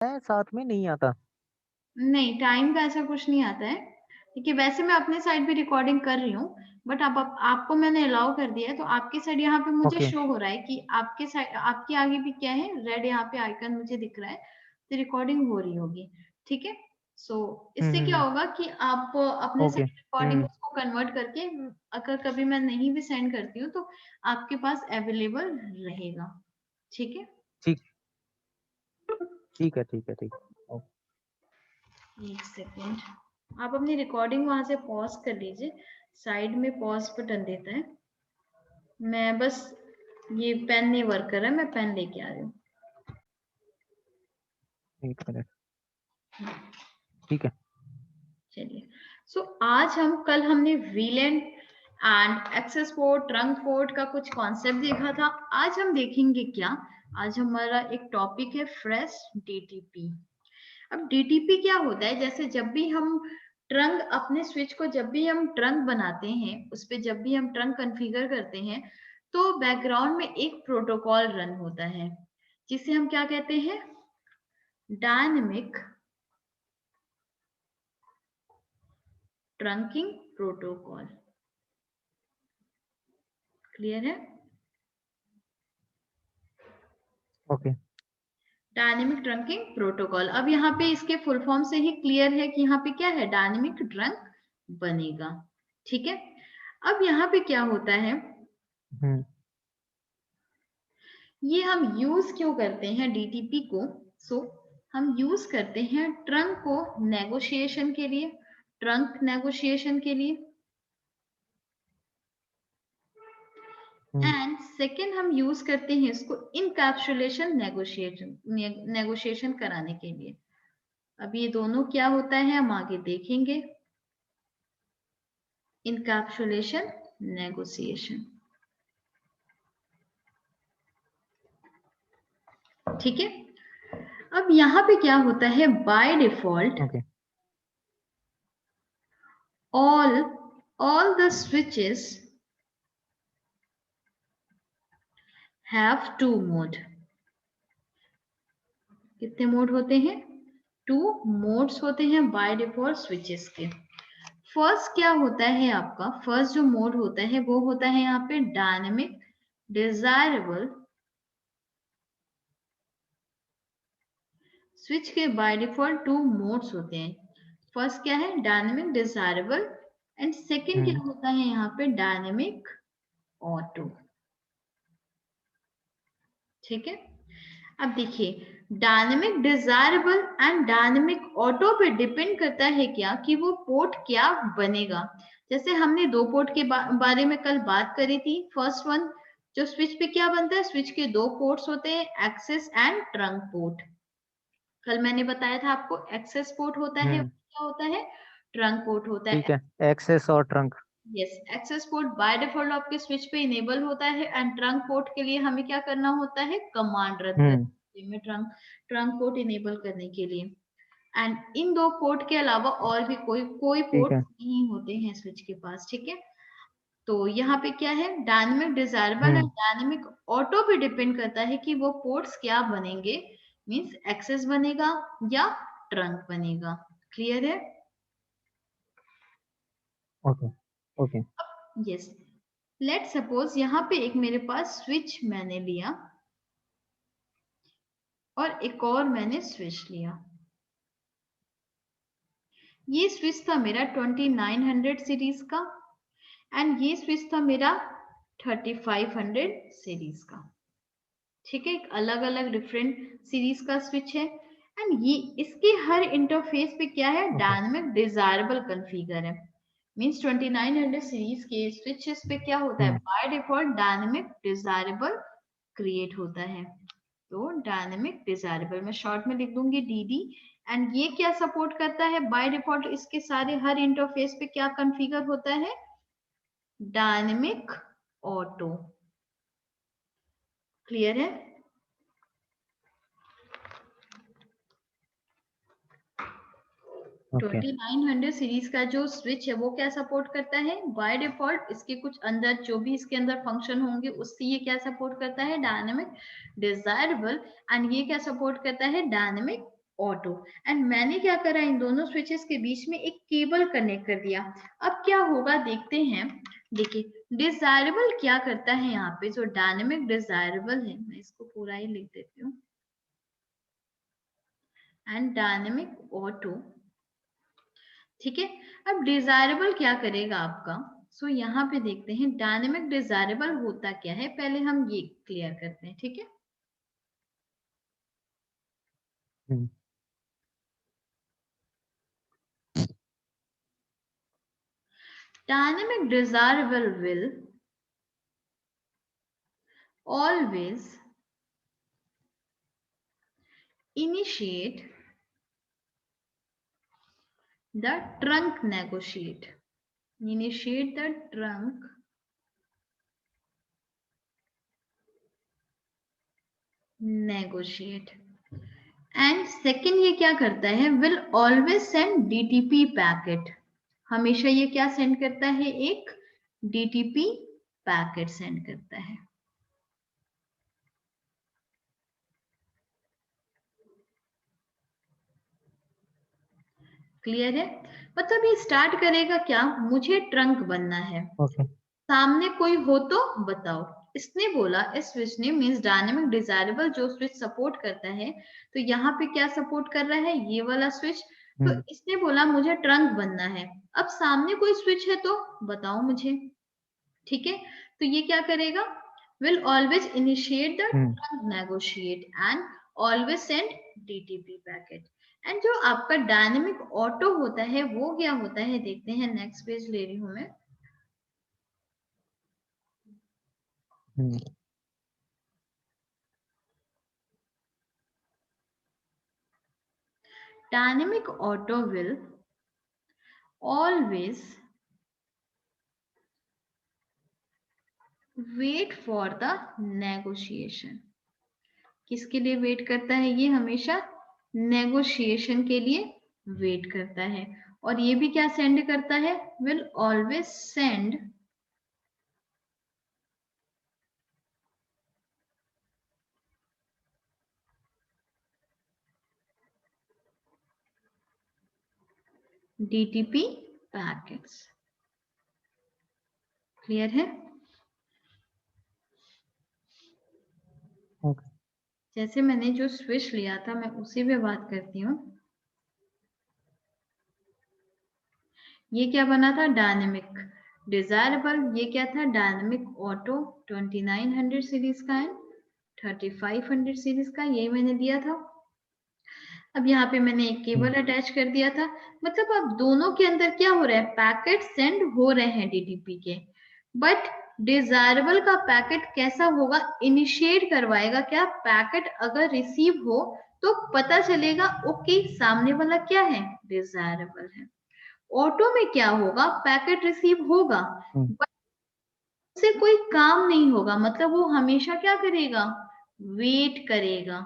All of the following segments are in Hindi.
है, साथ में नहीं आता। नहीं, टाइम का ऐसा कुछ नहीं आता है। देखिए, वैसे मैं अपने साइड भी रिकॉर्डिंग कर रही हूँ, बट अब आपको मैंने अलाउ कर दिया है, तो आपकी साइड यहाँ पे मुझे ओके। शो हो रहा है कि आपके साइड, आपके आगे भी क्या है, रेड यहाँ पे आइकन मुझे दिख रहा है, तो रिकॉर्डिंग हो रही होगी। ठीक है, सो इससे क्या हम्म। होगा कि आप अपने ओके। साइड रिकॉर्डिंग उसको कन्वर्ट करके, अगर कभी मैं नहीं भी सेंड करती हूँ तो आपके पास अवेलेबल रहेगा। ठीक है, ठीक ठीक है, ठीक है, ठीक है। एक सेकेंड, आप अपनी रिकॉर्डिंग वहां से पॉज कर लीजिए, साइड में पॉज बटन देता है। मैं बस, ये पेन नहीं वर्क कर रहा है, मैं पेन लेके आ रही हूँ। एक मिनट। ठीक है। चलिए, सो आज हम, कल हमने VLAN and access port, trunk port का कुछ कॉन्सेप्ट देखा था। आज हम देखेंगे क्या, आज हमारा एक टॉपिक है फ्रेश डीटीपी। अब डीटीपी क्या होता है, जैसे जब भी हम ट्रंक, अपने स्विच को जब भी हम ट्रंक बनाते हैं, उस पे जब भी हम ट्रंक कॉन्फ़िगर करते हैं, तो बैकग्राउंड में एक प्रोटोकॉल रन होता है, जिसे हम क्या कहते हैं, डायनेमिक ट्रंकिंग प्रोटोकॉल। क्लियर है? ओके। Dynamic trunking protocol. अब यहाँ पे इसके फुल फॉर्म से ही क्लियर है कि यहाँ पे क्या है, डायनेमिक ट्रंक बनेगा। ठीक है, अब यहाँ पे क्या होता है, हम्म। ये हम यूज क्यों करते हैं डीटीपी को, सो हम यूज करते हैं ट्रंक को नेगोशिएशन के लिए, ट्रंक नेगोशिएशन के लिए। हम्म। एंड सेकेंड, हम यूज करते हैं इसको इनकैप्सुलेशन नेगोशिएशन कराने के लिए। अब ये दोनों क्या होता है हम आगे देखेंगे। इनकैप्सुलेशन नेगोशिएशन, ठीक है। अब यहाँ पे क्या होता है, by default okay. all the switches have two mode। कितने मोड होते हैं, टू मोड्स होते हैं बाय डिफॉल्ट स्विचेस के। फर्स्ट क्या होता है आपका, फर्स्ट जो मोड होता है वो होता है यहाँ पे डायनेमिक डिजायरेबल। स्विच के बाय डिफॉल्ट टू मोड्स होते हैं, फर्स्ट क्या है डायनेमिक डिजायरेबल, एंड सेकंड क्या हम्म। होता है यहाँ पे डायनेमिक ऑटो। ठीक है, अब देखिए, dynamic desirable and dynamic auto पे डिपेंड करता है क्या, कि वो पोर्ट क्या बनेगा। जैसे हमने दो पोर्ट के बारे में कल बात करी थी। फर्स्ट वन, जो स्विच पे क्या बनता है, स्विच के दो पोर्ट्स होते हैं, एक्सेस एंड ट्रंक पोर्ट। कल मैंने बताया था आपको, एक्सेस पोर्ट होता है, हम्म। क्या होता है, ट्रंक पोर्ट होता ठीक है। है, एक्सेस और trunk. Yes, access port by default आपके स्विच पे इनेबल होता है, एंड ट्रंक पोर्ट के लिए हमें क्या करना होता है, कमांड रन हम्म। करने में, ट्रंक ट्रंक पोर्ट इनेबल करने के लिए। एंड इन दो पोर्ट के अलावा और भी कोई कोई ठीक पोर्ट है। नहीं होते हैं स्विच के पास। ठीक है, तो यहाँ पे क्या है, dynamic desirable and hmm. Dynamic auto पे डिपेंड करता है कि वो पोर्ट्स क्या बनेंगे, मींस एक्सेस बनेगा या ट्रंक बनेगा। क्लियर है? Okay. Okay. Yes, let suppose यहाँ पे एक मेरे पास स्विच मैंने लिया, और एक और मैंने स्विच लिया। ये स्विच था मेरा 2900 सीरीज का, एंड ये स्विच था मेरा 3500 सीरीज का। ठीक है, एक अलग अलग डिफरेंट सीरीज का स्विच है, एंड ये इसके हर इंटरफेस पे क्या है, ओके। डायनेमिक डिजायरेबल कॉन्फ़िगर है। मींस 2900 सीरीज के स्विचेस पे क्या होता है, हम्म। By default dynamic desirable create होता है। तो डायनेमिक डिजायरेबल मैं शॉर्ट में लिख दूंगी डीडी। एंड ये क्या सपोर्ट करता है, बाय डिफॉल्ट इसके सारे हर इंटरफेस पे क्या कॉन्फ़िगर होता है, डायनेमिक ऑटो। क्लियर है? ओके। 2900 सीरीज का जो स्विच है वो क्या सपोर्ट करता है, बाय डिफॉल्ट इसके कुछ अंदर जो भी इसके अंदर फंक्शन होंगे उससे ये क्या सपोर्ट करता है, डायनेमिक डिजायरेबल। एंड ये क्या सपोर्ट करता है, डायनेमिक ऑटो। एंड मैंने क्या करा, इन दोनों स्विचेस के बीच में एक केबल कनेक्ट कर दिया। अब क्या होगा देखते हैं। देखिए डिजायरेबल क्या करता है, यहाँ पे जो डायनेमिक डिजायरेबल है, मैं इसको पूरा ही लिख देती हूँ, एंड डायनेमिक ऑटो, ठीक है। अब डिजायरेबल क्या करेगा आपका, सो यहाँ पे देखते हैं डायनेमिक डिजायरेबल होता क्या है, पहले हम ये क्लियर करते हैं, ठीक है। हम्म, Dynamic desirable will always initiate the trunk negotiate. Initiate the trunk negotiate. And second ये क्या करता है, will always send DTP packet. हमेशा ये क्या सेंड करता है, एक डीटीपी पैकेट सेंड करता है। क्लियर है। मतलब ये स्टार्ट करेगा क्या, मुझे ट्रंक बनना है, ओके। सामने कोई हो तो बताओ। इसने बोला, इस स्विच ने, मींस डायनेमिक डिजायरेबल जो स्विच सपोर्ट करता है, तो यहाँ पे क्या सपोर्ट कर रहा है, ये वाला स्विच। तो हम्म, इसने बोला मुझे ट्रंक बनना है, अब सामने कोई स्विच है तो बताओ मुझे, ठीक है। तो ये क्या करेगा, will always initiate the hmm, trunk negotiate and always send DTP packet. And जो आपका डायनेमिक ऑटो होता है वो क्या होता है, देखते हैं, नेक्स्ट पेज ले रही हूं मैं। हम्म, Dynamic auto will always wait for the negotiation. किसके लिए वेट करता है, ये हमेशा नेगोशिएशन के लिए वेट करता है। और ये भी क्या सेंड करता है, will always send DTP packets. Clear है। ओके। जैसे मैंने जो स्विच लिया था मैं उसी पे बात करती हूँ। ये क्या बना था, डायनेमिक डिजायरेबल, ये क्या था, डायनेमिक ऑटो 2900 सीरीज का है, 3500 सीरीज का, ये मैंने दिया था। अब यहाँ पे मैंने एक केबल अटैच कर दिया था। मतलब अब दोनों के अंदर क्या हो रहा है, पैकेट सेंड हो रहे हैं डीटीपी के, बट डिजायरेबल का पैकेट कैसा होगा, इनिशिएट करवाएगा क्या, पैकेट अगर रिसीव हो तो पता चलेगा ओके सामने वाला क्या है, डिजायरेबल है। ऑटो में क्या होगा, पैकेट रिसीव होगा हम्म, बट उससे कोई काम नहीं होगा, मतलब वो हमेशा क्या करेगा, वेट करेगा।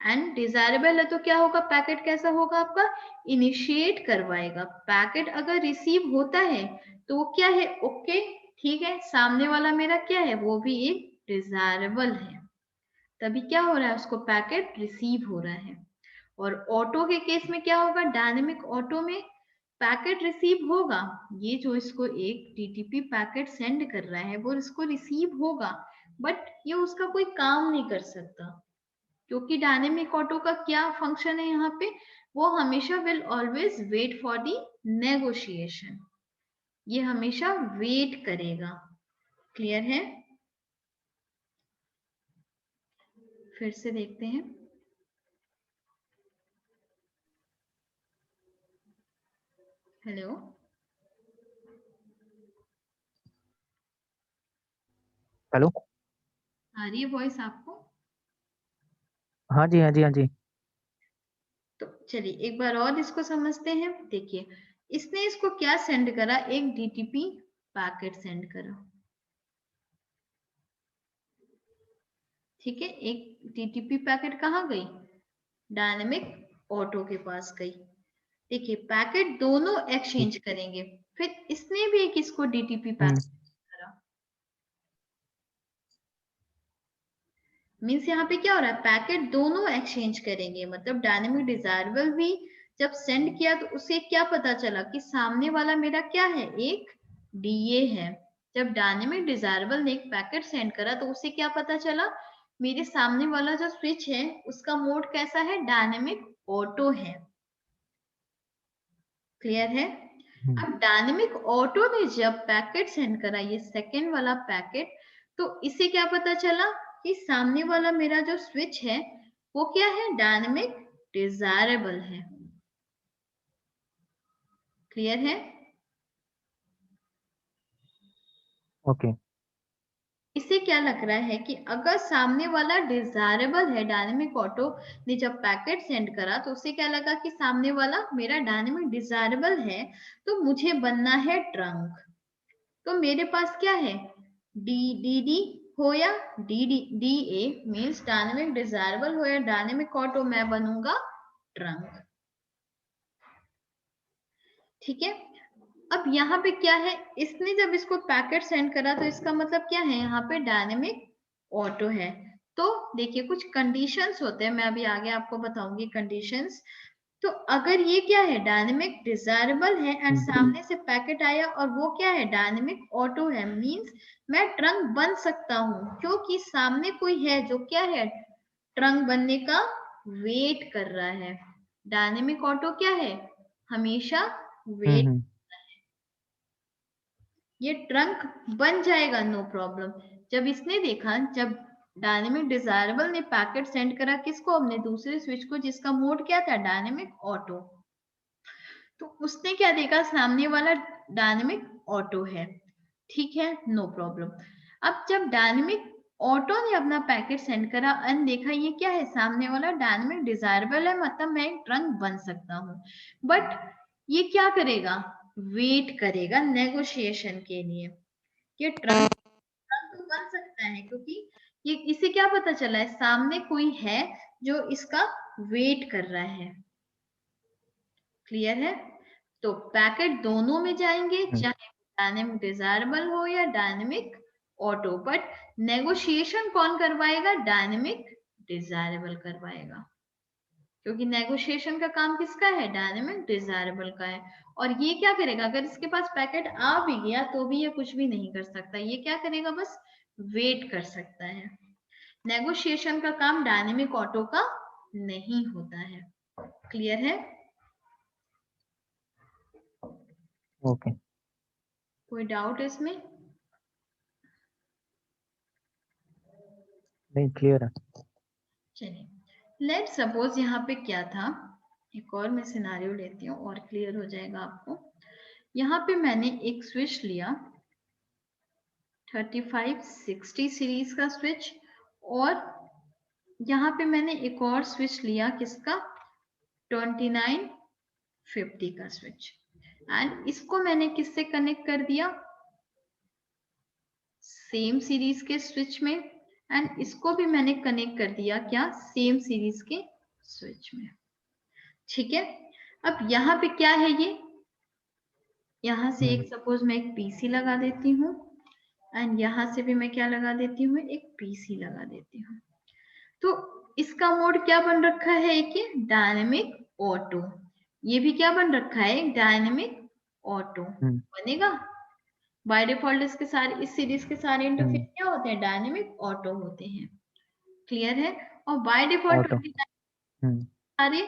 एंड डिजायरेबल है तो क्या होगा, पैकेट कैसा होगा आपका, इनिशिएट करवाएगा। पैकेट अगर रिसीव होता है तो वो क्या है, ओके ठीक है, सामने वाला मेरा क्या है, वो भी एक डिजायरेबल है, तभी क्या हो रहा है, उसको पैकेट रिसीव हो रहा है। और ऑटो के केस में क्या होगा, डायनेमिक ऑटो में पैकेट रिसीव होगा, ये जो इसको एक टीटीपी पैकेट सेंड कर रहा है वो इसको रिसीव होगा, बट ये उसका कोई काम नहीं कर सकता, क्योंकि डायनेमिक ऑटो का क्या फंक्शन है यहाँ पे, वो हमेशा will always wait for the negotiation, ये हमेशा वेट करेगा। क्लियर है। फिर से देखते हैं। Hello, hello. आ रही है वॉइस आपको। हाँ जी, हाँ जी, हाँ जी। तो चलिए एक बार और इसको समझते हैं। देखिए इसने इसको क्या सेंड करा, एक डीटीपी पैकेट सेंड करा, ठीक है। एक डीटीपी पैकेट कहाँ गई, डायनेमिक ऑटो के पास गई। देखिए पैकेट दोनों ठीक। एक्सचेंज करेंगे, फिर इसने भी एक इसको डीटीपी हम्म, पैकेट करा। मीन्स यहाँ पे क्या हो रहा है, पैकेट दोनों एक्सचेंज करेंगे। मतलब डायनेमिक डिजायरेबल भी जब सेंड किया तो उसे क्या पता चला कि सामने वाला मेरा क्या है, एक डीए है। जब डायनेमिक डिजायरेबल ने एक पैकेट सेंड करा तो उसे क्या पता चला, मेरे सामने वाला जो स्विच है उसका मोड कैसा है, डायनेमिक ऑटो है। क्लियर है। अब डायनेमिक ऑटो ने जब पैकेट सेंड करा, ये सेकेंड वाला पैकेट, तो इसे क्या पता चला कि सामने वाला मेरा जो स्विच है वो क्या है, डायनेमिक डिजायरेबल है। क्लियर है। ओके। इसे क्या लग रहा है कि अगर सामने वाला डिजायरेबल है, डायनेमिक ऑटो ने जब पैकेट सेंड करा तो उसे क्या लगा कि सामने वाला मेरा डायनेमिक डिजायरेबल है, तो मुझे बनना है ट्रंक। तो मेरे पास क्या है, डी डी डी हो या D D D A, means dynamic desirable हो या डायनेमिक ऑटो, मैं बनूंगा ट्रंक। ठीक है। अब यहाँ पे क्या है, इसने जब इसको पैकेट सेंड करा तो इसका मतलब क्या है, यहाँ पे डायनेमिक ऑटो है। तो देखिए कुछ कंडीशंस होते हैं, मैं अभी आगे आपको बताऊंगी कंडीशंस। तो अगर ये क्या है, डायनेमिक डिजायरेबल है एंड सामने से पैकेट आया और वो क्या है, डायनेमिक ऑटो है, मींस मैं ट्रंक बन सकता हूं, क्योंकि सामने कोई है जो क्या है, ट्रंक बनने का वेट कर रहा है। डायनेमिक ऑटो क्या है, हमेशा वेट। ये ट्रंक बन जाएगा, नो प्रॉब्लम। जब इसने देखा, जब डायनेमिक डिजायरेबल ने पैकेट सेंड करा किसको, अपने दूसरे स्विच को, जिसका मोड क्या था, डायनेमिक ऑटो, तो उसने क्या देखा, सामने वाला डायनेमिक ऑटो है। ठीक है, नो प्रॉब्लम। अब जब डायनेमिक ऑटो ने अपना पैकेट सेंड करा एंड देखा ये क्या है, सामने वाला डायनेमिक डिजायरेबल है, मतलब मैं एक ट्रंक बन सकता हूँ। बट ये क्या करेगा, वेट करेगा नेगोशिएशन के लिए। ये ट्रंक तो बन सकता है क्योंकि ये, इसे क्या पता चला है, सामने कोई है जो इसका वेट कर रहा है। क्लियर है। तो पैकेट दोनों में जाएंगे, चाहे डायनेमिक डिजायरेबल हो या डायनेमिक ऑटो, बट नेगोशिएशन कौन करवाएगा, डायनेमिक डिजायरेबल करवाएगा, क्योंकि नेगोशिएशन का काम किसका है, डायनेमिक डिजायरेबल का है। और ये क्या करेगा, अगर इसके पास पैकेट आ भी गया तो भी ये कुछ भी नहीं कर सकता, ये क्या करेगा, बस वेट कर सकता है। नेगोशिएशन का काम डायनेमिक ऑटो का नहीं होता है। क्लियर है। ओके। कोई डाउट इसमें? नहीं, क्लियर है। चलिए, लेट सपोज यहाँ पे क्या था, एक और मैं सिनारियो लेती हूँ और क्लियर हो जाएगा आपको। यहाँ पे मैंने एक स्विच लिया 3560 सीरीज का स्विच, और यहाँ पे मैंने एक और स्विच लिया किसका, 2950 का स्विच, एंड इसको मैंने किससे कनेक्ट कर दिया, सेम सीरीज के स्विच में, एंड इसको भी मैंने कनेक्ट कर दिया क्या, सेम सीरीज के स्विच में। ठीक है। अब यहाँ पे क्या है, ये यहाँ से एक सपोज मैं एक पीसी लगा देती हूँ, एंड यहाँ से भी मैं क्या लगा देती हूँ, एक पीसी लगा देती हूँ। तो इसका मोड क्या बन रखा है, एक ये डायनेमिक ऑटो, ये भी क्या बन रखा है, डायनेमिक ऑटो बनेगा। बाय डिफॉल्ट इसके सारे, इस सीरीज के सारे इंटरफेस क्या होते हैं, डायनेमिक ऑटो होते हैं। क्लियर है। और बाय डिफॉल्ट सारे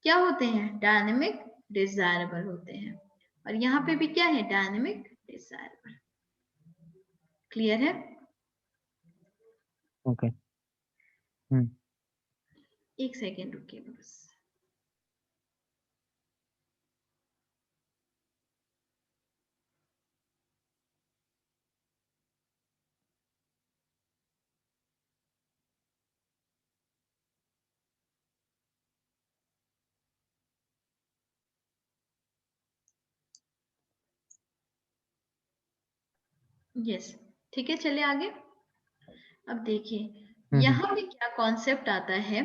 क्या होते हैं, डायनेमिक डिजायरेबल होते हैं, और यहाँ पे भी क्या है, डायनेमिक डिजायरेबल। क्लियर है। ओके। एक सेकेंड रुकिए बस। यस, ठीक है, चले आगे। अब देखिए यहाँ पे क्या कॉन्सेप्ट आता है,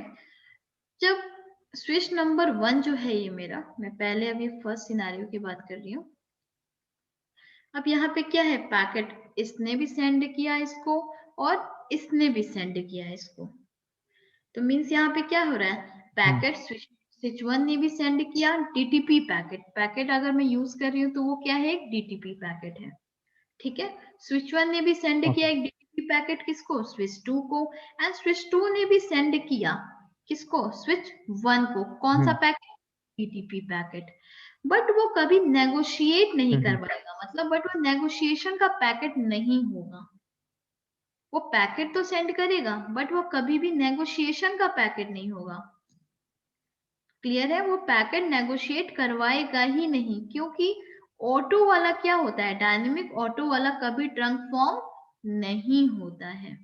जब स्विच नंबर 1 जो है ये मेरा, मैं पहले अभी फर्स्ट सिनारियो की बात कर रही हूँ। अब यहाँ पे क्या है, पैकेट इसने भी सेंड किया इसको, और इसने भी सेंड किया इसको, तो मीन्स यहाँ पे क्या हो रहा है, पैकेट स्विच 1 ने भी सेंड किया डीटीपी पैकेट। पैकेट अगर मैं यूज कर रही हूँ तो वो क्या है, एक डीटीपी पैकेट है, ठीक है। स्विच 1 ने भी सेंड किया एक डीटीपी पैकेट, किसको, स्विच 2 को, एंड स्विच 2 ने भी सेंड किया किसको, स्विच 1 को। कौन सा पैकेट, डीटीपी पैकेट। बट वो कभी नेगोशिएट नहीं करवाएगा, मतलब बट वो नेगोशिएशन का पैकेट नहीं होगा। वो पैकेट तो सेंड करेगा बट वो कभी भी नेगोशिएशन का पैकेट नहीं होगा। क्लियर है, वो पैकेट नेगोशिएट करवाएगा ही नहीं, क्योंकि ऑटो वाला क्या होता है, डायनेमिक ऑटो वाला कभी ट्रंक फॉर्म नहीं होता है।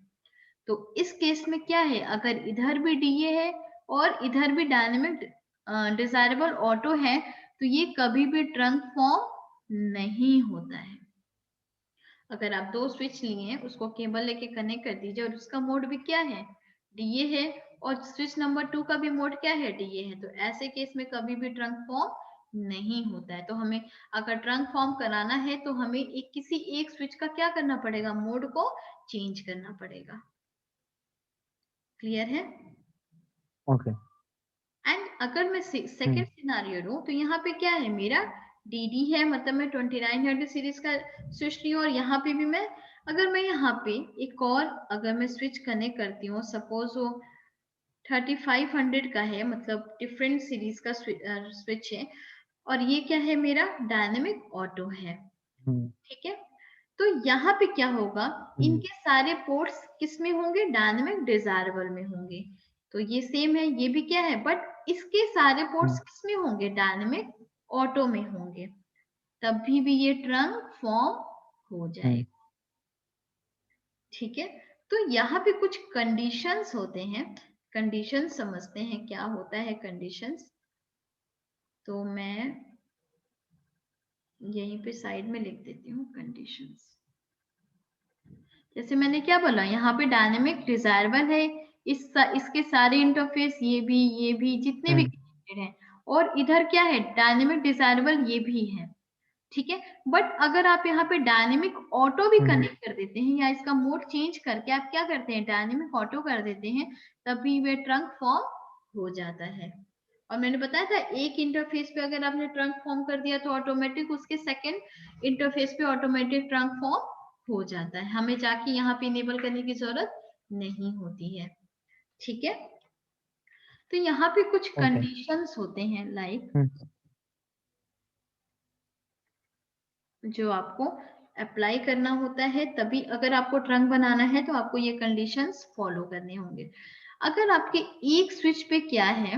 तो इस केस में क्या है, अगर इधर भी डीए है और इधर भी डायनेमिक डिजायरेबल ऑटो है तो ये कभी भी ट्रंक फॉर्म नहीं होता है। अगर आप दो स्विच लिए हैं, उसको केबल लेके कनेक्ट कर दीजिए और उसका मोड भी क्या है, डीए है, और स्विच नंबर 2 का भी मोड क्या है, डीए है, तो ऐसे केस में कभी भी ट्रंक फॉर्म नहीं होता है। तो हमें अगर ट्रंक फॉर्म कराना है तो हमें किसी एक स्विच का क्या करना पड़ेगा, मोड को चेंज करना पड़ेगा। क्लियर है, ओके। एंड अगर मैं सेकेंड सिनारियो लूं तो यहाँ पे क्या है, मेरा डीडी है, मतलब मैं 2900 सीरीज का स्विच ली हूँ, और यहाँ पे भी मैं, अगर मैं यहाँ पे एक और अगर मैं स्विच कनेक्ट करती हूँ, सपोज वो 3500 का है, मतलब डिफरेंट सीरीज का स्विच है, और ये क्या है, मेरा डायनेमिक ऑटो है, ठीक है। तो यहाँ पे क्या होगा, इनके सारे पोर्ट्स किस में होंगे, डायनेमिक डिजायरेबल में होंगे। तो ये सेम है, ये भी क्या है, बट इसके सारे पोर्ट्स किस में होंगे, डायनेमिक ऑटो में होंगे, तभी भी ये ट्रंक फॉर्म हो जाएगा, ठीक है। तो यहाँ पे कुछ कंडीशंस होते हैं, कंडीशन समझते हैं क्या होता है कंडीशंस। तो मैं यहीं पे साइड में लिख देती हूँ कंडीशंस। जैसे मैंने क्या बोला, यहाँ पे डायनेमिक डिजायरेबल है, इसके सारे इंटरफेस, ये भी जितने भी कनेक्टेड हैं, और इधर क्या है, डायनेमिक डिजायरेबल ये भी है, ठीक है। बट अगर आप यहाँ पे डायनेमिक ऑटो भी कनेक्ट कर देते हैं, या इसका मोड चेंज करके आप क्या करते हैं, डायनेमिक ऑटो कर देते हैं, तभी वे ट्रंक फॉर्म हो जाता है। और मैंने बताया था, एक इंटरफेस पे अगर आपने ट्रंक फॉर्म कर दिया तो ऑटोमेटिक उसके सेकंड इंटरफेस पे ऑटोमेटिक ट्रंक फॉर्म हो जाता है, हमें जाके यहाँ पे इनेबल करने की जरूरत नहीं होती है, ठीक है। तो यहाँ पे कुछ कंडीशंस होते हैं, लाइक जो आपको अप्लाई करना होता है, तभी अगर आपको ट्रंक बनाना है तो आपको ये कंडीशंस फॉलो करने होंगे। अगर आपके एक स्विच पे क्या है,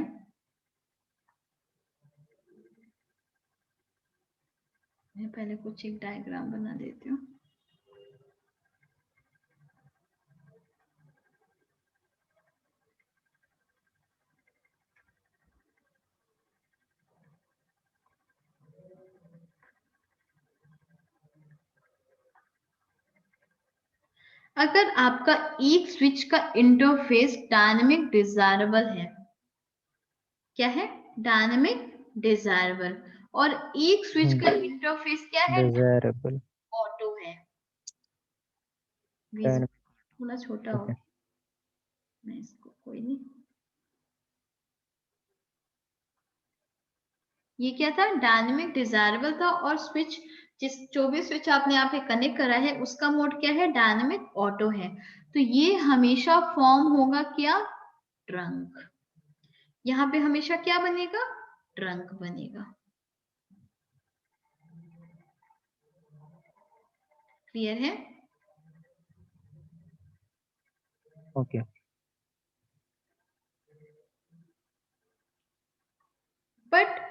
मैं पहले कुछ एक डायग्राम बना देती हूँ। अगर आपका एक स्विच का इंटरफेस डायनेमिक डिजायरेबल है, क्या है, डायनेमिक डिजायरेबल, और एक स्विच का इंटरफेस क्या है, डिजायरेबल ऑटो है। थोड़ा छोटा हो, मैं इसको कोई नहीं, ये क्या था, डायनेमिक डिजायरेबल था, और स्विच जो भी स्विच आपने यहाँ पे कनेक्ट करा है उसका मोड क्या है, डायनेमिक ऑटो है। तो ये हमेशा फॉर्म होगा क्या, ट्रंक। यहाँ पे हमेशा क्या बनेगा, ट्रंक बनेगा। क्लियर है, ओके। बट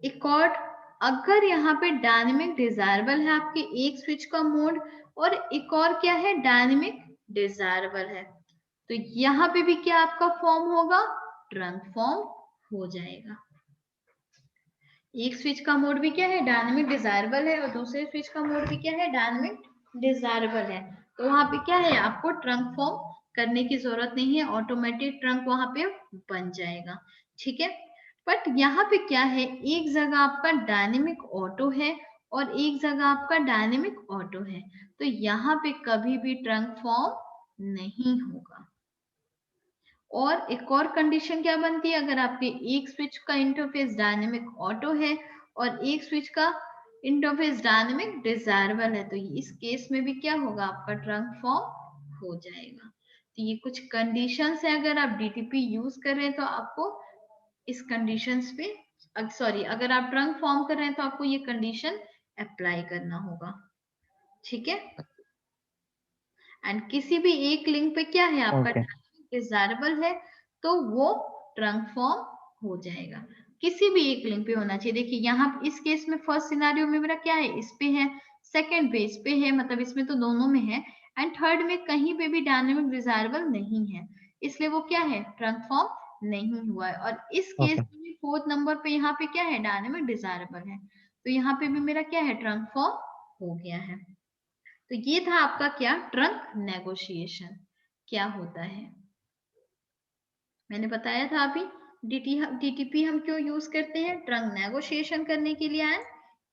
एक और, अगर यहाँ पे डायनेमिक डिजायरेबल है आपके एक स्विच का मोड, और एक और क्या है, डायनेमिक डिजायरेबल है, तो यहाँ पे भी क्या आपका फॉर्म होगा, ट्रंक फॉर्म हो जाएगा। एक स्विच का मोड भी क्या है, डायनेमिक डिजायरेबल है, और दूसरे स्विच का मोड भी क्या है, डायनेमिक डिजायरेबल है, तो वहां पे क्या है, आपको ट्रंक फॉर्म करने की जरूरत नहीं है, ऑटोमेटिक ट्रंक वहां पे बन जाएगा, ठीक है। बट यहाँ पे क्या है, एक जगह आपका डायनेमिक ऑटो है और एक जगह आपका डायनेमिक ऑटो है, तो यहाँ पे कभी भी ट्रंक फॉर्म नहीं होगा। और एक और कंडीशन क्या बनती है, अगर आपके एक स्विच का इंटरफेस डायनेमिक ऑटो है और एक स्विच का इंटरफेस डायनेमिक डिजायरेबल है, तो इस केस में भी क्या होगा, आपका ट्रंक फॉर्म हो जाएगा। तो ये कुछ कंडीशंस है, अगर आप डीटीपी यूज कर रहे हैं तो आपको इस कंडीशंस पे, सॉरी, अगर आप ट्रंक फॉर्म कर रहे हैं तो आपको ये कंडीशन अप्लाई करना होगा, ठीक है। एंड किसी भी एक लिंक पे क्या है आपका ओके डिजायरेबल है तो वो ट्रंक फॉर्म हो जाएगा। किसी भी एक लिंक पे होना चाहिए। देखिए यहाँ इस केस में फर्स्ट सिनारियो में मेरा क्या है, इस पे है, सेकंड पे इस पे है, मतलब इसमें तो दोनों में है, एंड थर्ड में कहीं पे भी डायनेमिक डिजायरेबल नहीं है, इसलिए वो क्या है, ट्रंक फॉर्म नहीं हुआ है। और इस केस ओके में भी फोर्थ नंबर पे यहाँ पे क्या है, डायनेमिक डिजायरेबल है, तो यहाँ पे भी मेरा क्या है, ट्रंक फॉर्म हो गया है। तो ये था आपका क्या, ट्रंक नेगोशिएशन क्या होता है। मैंने बताया था अभी डीटीपी हम क्यों यूज करते हैं, ट्रंक नेगोशिएशन करने के लिए एंड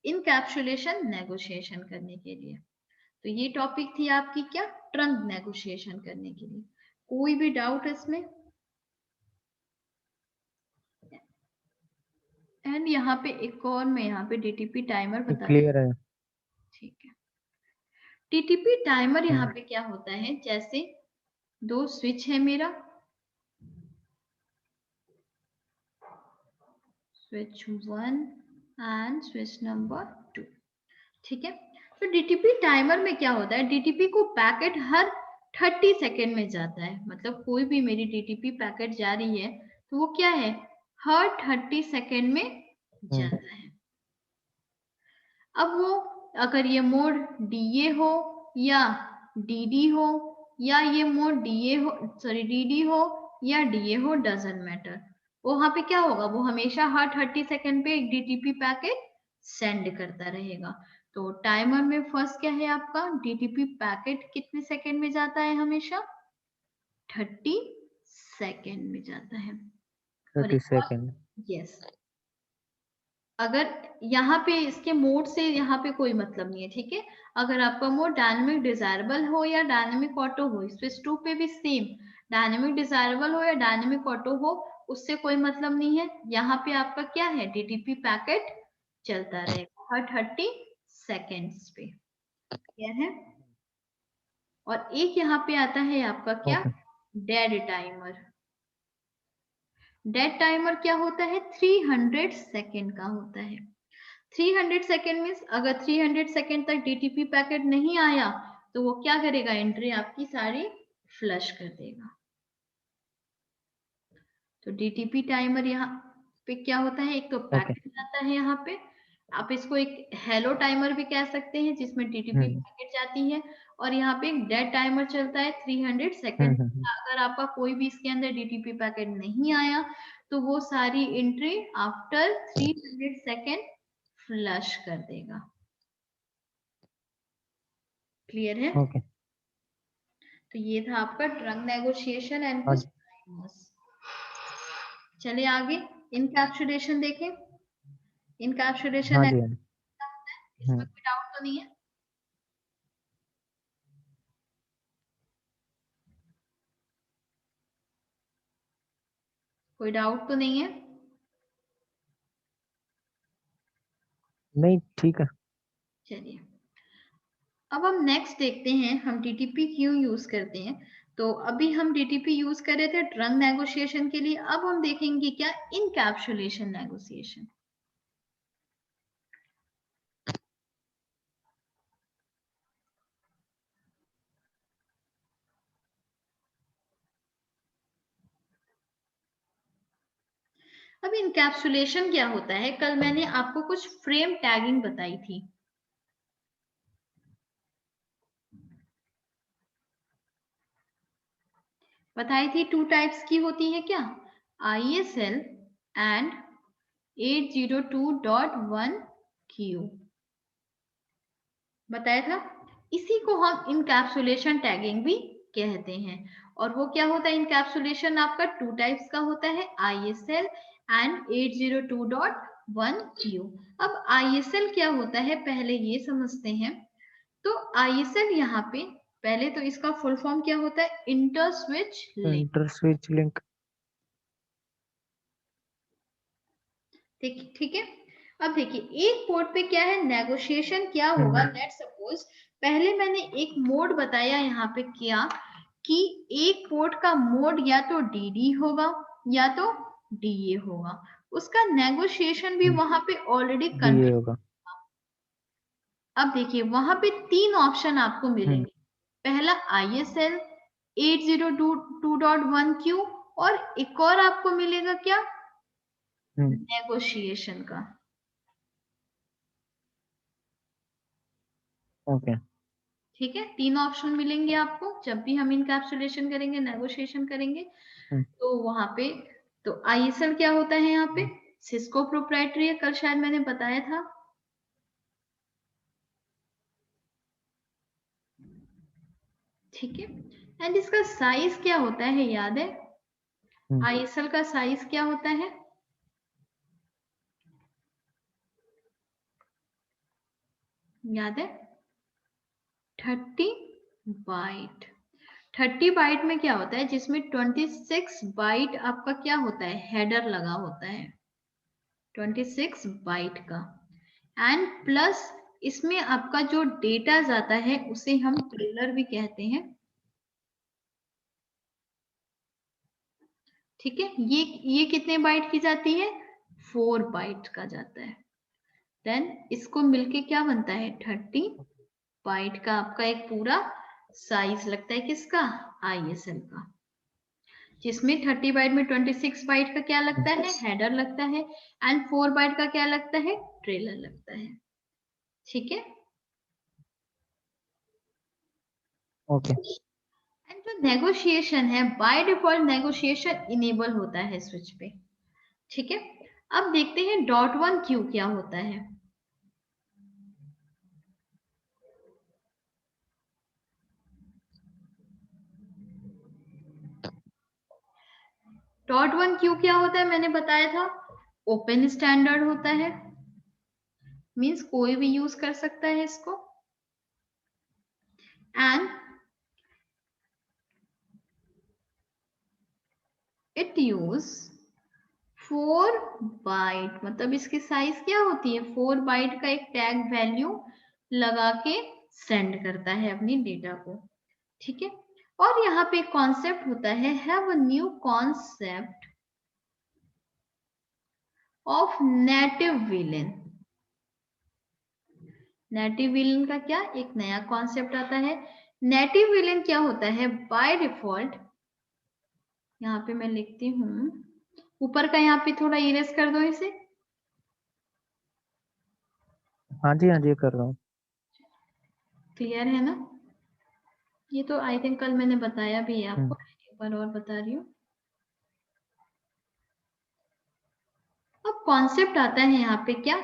इनकैप्सुलेशन नेगोशिएशन करने के लिए। तो ये टॉपिक थी आपकी क्या, ट्रंक नेगोशिएशन करने के लिए। कोई भी डाउट इसमें? एंड यहाँ पे एक और मैं यहाँ पे डीटीपी टाइमर बता दूं, क्लियर है। ठीक है। टीटीपी टाइमर यहाँ पे क्या होता है, जैसे दो स्विच है मेरा, स्विच 1 एंड स्विच नंबर 2, ठीक है। तो डीटीपी टाइमर में क्या होता है, डीटीपी को पैकेट हर 30 सेकेंड में जाता है, मतलब कोई भी मेरी डीटीपी पैकेट जा रही है तो वो क्या है, हर 30 सेकेंड में जाता है। अब वो अगर ये मोड डीए हो या डीडी हो, या ये मोड डीए हो, सॉरी डीडी हो या डीए हो, डजंट मैटर, वहां पे क्या होगा, वो हमेशा हर 30 सेकेंड पे एक डीटीपी पैकेट सेंड करता रहेगा। तो टाइमर में फर्स्ट क्या है आपका, डीटीपी पैकेट कितने सेकेंड में जाता है, हमेशा 30 सेकेंड में जाता है। और 30 सेकेंड। यस, अगर यहाँ पे इसके मोड से यहाँ पे कोई मतलब नहीं है, ठीक है। अगर आपका मोड डायनेमिक डिजायरेबल हो या डायनेमिक ऑटो हो, स्विच 2 पे भी सेम, डायनेमिक डिजायरेबल हो या डायनेमिक ऑटो हो, उससे कोई मतलब नहीं है। यहाँ पे आपका क्या है, डीटीपी पैकेट चलता रहेगा हर 30 सेकेंड्स पे, क्या है। और एक यहाँ पे आता है आपका क्या, okay dead timer. Dead timer क्या होता है, 300 सेकेंड का होता है। 300 सेकेंड में अगर 300 सेकेंड तक डीटीपी पैकेट नहीं आया तो वो क्या करेगा, एंट्री आपकी सारी फ्लश कर देगा। तो डीटीपी टाइमर यहाँ पे क्या होता है, एक तो ओके। पैकेट आता है यहाँ पे, आप इसको एक हेलो टाइमर भी कह सकते हैं जिसमें डीटीपी पैकेट जाती है, और यहाँ पे एक डेड टाइमर चलता है 300 सेकेंड। अगर आपका कोई भी इसके अंदर डीटीपी पैकेट नहीं आया तो वो सारी एंट्री आफ्टर 300 सेकेंड फ्लश कर देगा। क्लियर है? ओके। तो ये था आपका ट्रंक नेगोशिएशन एंड हाँ कुछ जी टाइमर्स। चलिए आगे इनकैप्सुलेशन देखें। इनकैप्सुलेशन हाँ जी हाँ जी। इसमें कोई डाउट तो नहीं है? कोई डाउट तो नहीं है? नहीं ठीक है। चलिए अब हम नेक्स्ट देखते हैं, हम डीटीपी क्यों यूज करते हैं। तो अभी हम डीटीपी यूज कर रहे थे ट्रंक नेगोशिएशन के लिए, अब हम देखेंगे क्या, इनकैप्सुलेशन नेगोशिएशन। अब इनकैप्सुलेशन क्या होता है, कल मैंने आपको कुछ फ्रेम टैगिंग बताई थी, बताई थी। 2 टाइप्स की होती है क्या, ISL एंड 802.1Q बताया था। इसी को हम इनकैप्सुलेशन टैगिंग भी कहते हैं। और वो क्या होता है, इनकैप्सुलेशन आपका 2 टाइप्स का होता है, ISL एंड 802.1Q। अब ISL क्या होता है पहले ये समझते हैं। तो ISL यहाँ पे पहले तो इसका फुल फॉर्म क्या होता है? Inter switch link. Inter switch link. ठीक है। अब देखिए एक पोर्ट पे क्या है, नेगोशिएशन क्या होगा। लेट सपोज पहले मैंने एक मोड बताया यहाँ पे क्या, कि एक पोर्ट का मोड या तो डीडी होगा या तो डीए होगा, उसका नेगोशिएशन भी वहां पे ऑलरेडी डीए होगा। अब देखिए वहां पे 3 ऑप्शन आपको मिलेंगे। पहला ISL 8022.1Q, और एक और आपको मिलेगा क्या, नेगोशिएशन का। ओके। ठीक है, 3 ऑप्शन मिलेंगे आपको जब भी हम इनकैप्सुलेशन करेंगे, नेगोशिएशन करेंगे। तो वहां पे तो ISL क्या होता है यहाँ पे, सिस्को प्रोप्राइटरी है, कल शायद मैंने बताया था। ठीक है, एंड इसका साइज क्या होता है याद है? ISL का साइज क्या होता है? याद है? 30 बाइट। 30 बाइट में क्या होता है, जिसमें 26 बाइट आपका क्या होता है, हेडर लगा होता है 26 बाइट का, एंड प्लस इसमें आपका जो डेटा जाता है उसे हम ट्रेलर भी कहते हैं। ठीक है, ये कितने बाइट की जाती है, 4 बाइट का जाता है। देन इसको मिलके क्या बनता है, 30 बाइट का आपका एक पूरा साइज लगता है, किसका, ISL का, जिसमें 30 बाइट में 26 बाइट का क्या लगता है, हेडर लगता है, एंड 4 बाइट का क्या लगता है, ट्रेलर लगता है। ठीक है, ओके। एंड जो नेगोशिएशन है, बाय डिफॉल्ट नेगोशिएशन इनेबल होता है स्विच पे। ठीक है, अब देखते हैं .1Q क्या होता है। .1Q क्या होता है, मैंने बताया था, ओपन स्टैंडर्ड होता है, मींस कोई भी यूज कर सकता है इसको, एंड इट यूज 4 बाइट, मतलब इसकी साइज क्या होती है, 4 बाइट का एक टैग वैल्यू लगा के सेंड करता है अपनी डेटा को। ठीक है, और यहाँ पे कॉन्सेप्ट होता है, have a new concept of native villain. Native villain का क्या, एक नया कॉन्सेप्ट आता है। नेटिव विलेन क्या होता है, बाय डिफॉल्ट, यहाँ पे मैं लिखती हूं, ऊपर का यहाँ पे थोड़ा इरेज कर दो इसे। हाँ जी कर रहा हूँ। क्लियर है ना? ये तो आई थिंक कल मैंने बताया भी है आपको, एक बार और बता रही हूँ। अब कॉन्सेप्ट आता है यहाँ पे क्या,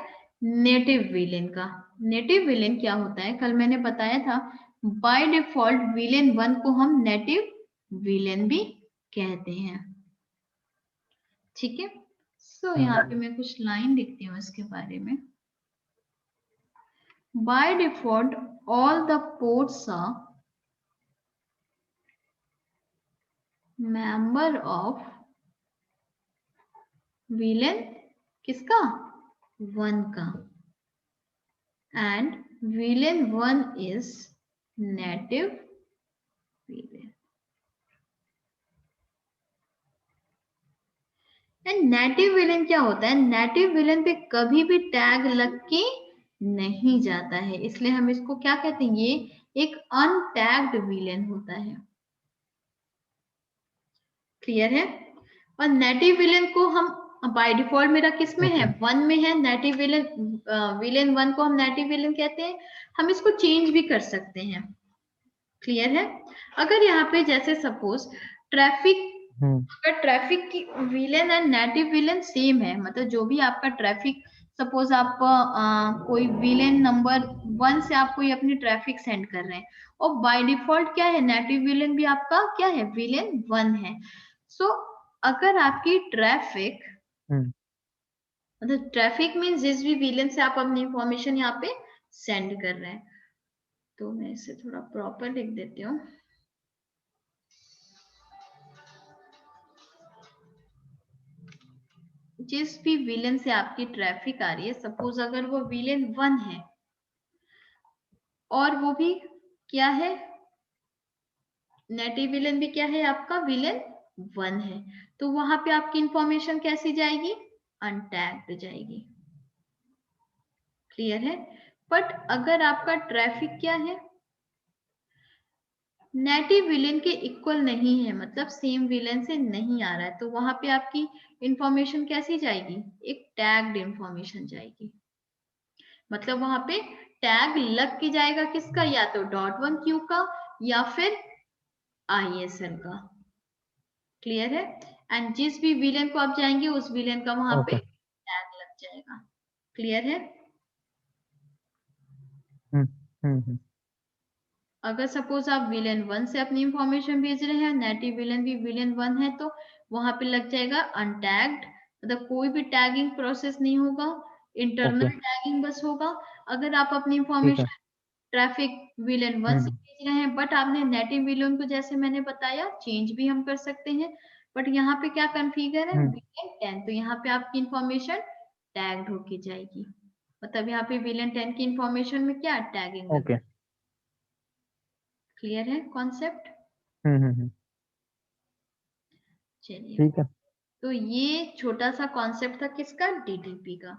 नेटिव विलेन का। नेटिव विलेन क्या होता है, कल मैंने बताया था, बाय डिफॉल्ट विलेन 1 को हम नेटिव विलेन भी कहते हैं। ठीक है, सो यहाँ पे मैं कुछ लाइन लिखती हूँ इसके बारे में। By default all the ports are member of VLAN, किसका, 1 का, and villain 1 is native villain, and native VLAN क्या होता है, नेटिव विलेन पे कभी भी टैग लग के नहीं जाता है, इसलिए हम इसको क्या कहते हैं, ये एक अनटैग्ड विलेन होता है। क्लियर है? और नेटिव विलेन को हम बाय डिफॉल्ट मेरा किस में है, 1 में है नेटिव विलेन, विलेन 1 को हम नेटिव विलेन कहते हैं। हम इसको चेंज भी कर सकते हैं। क्लियर है? अगर यहाँ पे जैसे सपोज ट्रैफिक, अगर ट्रैफिक की villain and native villain same है, मतलब जो भी आपका ट्रैफिक, सपोज आप कोई विलेन नंबर 1 से आप कोई अपनी ट्रैफिक सेंड कर रहे हैं, और बाय डिफॉल्ट क्या है, नेटिव विलेन भी आपका क्या है, विलेन 1 है। सो अगर आपकी ट्रैफिक, मतलब ट्रैफिक मीन्स जिस भी विलेन से आप अपनी इंफॉर्मेशन यहाँ पे सेंड कर रहे हैं, तो मैं इसे थोड़ा प्रॉपर लिख देती हूँ। जिस भी विलेन से आपकी ट्रैफिक आ रही है, सपोज अगर वो विलेन 1 है और वो भी क्या है, नेटिव विलेन भी क्या है आपका, विलेन 1 है, तो वहां पे आपकी इंफॉर्मेशन कैसी जाएगी, अनटैग्ड जाएगी। क्लियर है। बट अगर आपका ट्रैफिक क्या है, नेटिव विलेन के इक्वल नहीं है, मतलब सेम विलेन से नहीं आ रहा है, तो वहां पे आपकी इंफॉर्मेशन कैसी जाएगी, एक टैग्ड इंफॉर्मेशन जाएगी। मतलब वहां पे टैग लग के जाएगा किसका, या तो .1q का या फिर ISL का। क्लियर है। एंड जिस भी विलेन को आप जाएंगे उस विलेन का वहां पे टैग लग जाएगा। क्लियर है। अगर सपोज आप विलेन 1 से अपनी इंफॉर्मेशन भेज रहे हैं, नेटिव विलेन भी विलेन 1 है, तो वहां पे लग जाएगा अनटैग्ड, मतलब कोई भी टैगिंग प्रोसेस नहीं होगा, इंटरनल टैगिंग बस होगा। अगर आप अपनी इंफॉर्मेशन ट्रैफिक विलेन 1 से भेज रहे हैं, बट आपने नेटिव विलेन को, जैसे मैंने बताया, चेंज भी हम कर सकते हैं, बट यहाँ पे क्या कॉन्फ़िगर है, विलेन 10, तो यहाँ पे आपकी इंफॉर्मेशन टैग्ड होके जाएगी। मतलब यहाँ पे विलेन 10 की इंफॉर्मेशन में क्या टैगिंग लग। क्लियर है कॉन्सेप्ट। चलिए, ठीक है। तो ये छोटा सा कॉन्सेप्ट था किसका, डीटीपी का।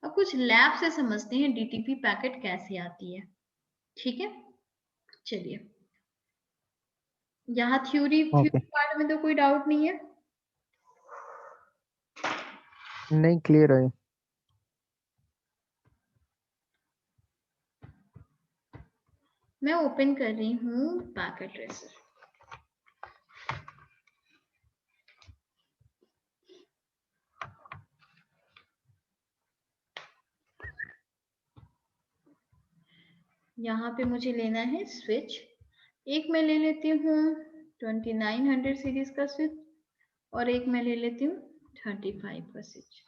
अब कुछ लैब से समझते हैं डीटीपी पैकेट कैसे आती है। ठीक है, चलिए। यहाँ थ्योरी पार्ट में तो कोई डाउट नहीं है। नहीं, क्लियर है। मैं ओपन कर रही हूँ पैकेट ट्रेसर। यहाँ पे मुझे लेना है स्विच। एक मैं ले लेती हूँ 2900 सीरीज का स्विच और एक मैं ले लेती हूँ 35 का स्विच।